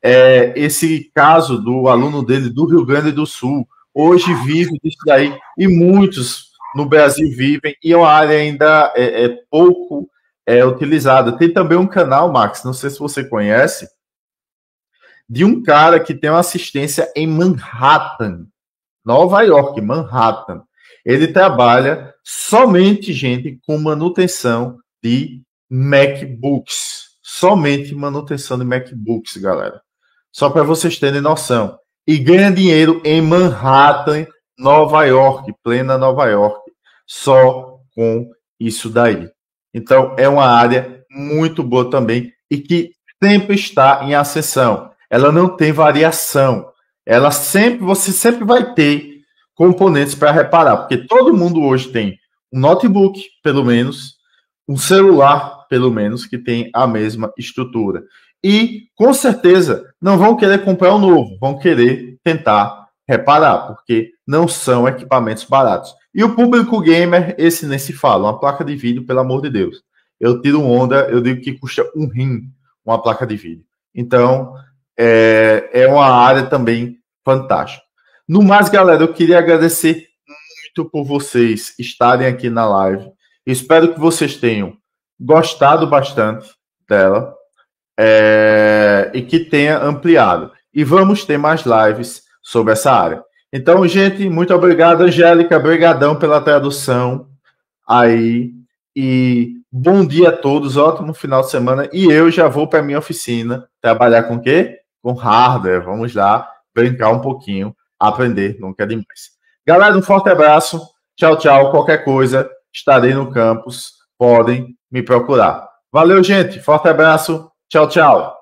Esse caso do aluno dele do Rio Grande do Sul, hoje vive disso daí, e muitos no Brasil vivem, e é uma área ainda pouco utilizada. Tem também um canal, Max, não sei se você conhece, de um cara que tem uma assistência em Manhattan, Nova York, Manhattan. Ele trabalha somente, gente, com manutenção de MacBooks. Somente manutenção de MacBooks, galera. Só para vocês terem noção. E ganha dinheiro em Manhattan, Nova York, plena Nova York. Só com isso daí. Então, é uma área muito boa também e que sempre está em ascensão. Ela não tem variação. Você sempre vai ter componentes para reparar, porque todo mundo hoje tem um notebook, pelo menos, um celular, pelo menos, que tem a mesma estrutura. E, com certeza, não vão querer comprar um novo, vão querer tentar reparar, porque não são equipamentos baratos. E o público gamer, esse nem se fala, uma placa de vídeo, pelo amor de Deus. Eu tiro onda, eu digo que custa um rim uma placa de vídeo. Então, é uma área também fantástica. No mais, galera, eu queria agradecer muito por vocês estarem aqui na live. Espero que vocês tenham gostado bastante dela e que tenha ampliado. E vamos ter mais lives sobre essa área. Então, gente, muito obrigado, Angélica. Obrigadão pela tradução aí. E bom dia a todos, ótimo final de semana. E eu já vou para minha oficina trabalhar com o quê? Com hardware. Vamos lá brincar um pouquinho, aprender, nunca é demais. Galera, um forte abraço. Tchau, tchau. Qualquer coisa, estarei no campus. Podem me procurar. Valeu, gente. Forte abraço. Tchau, tchau.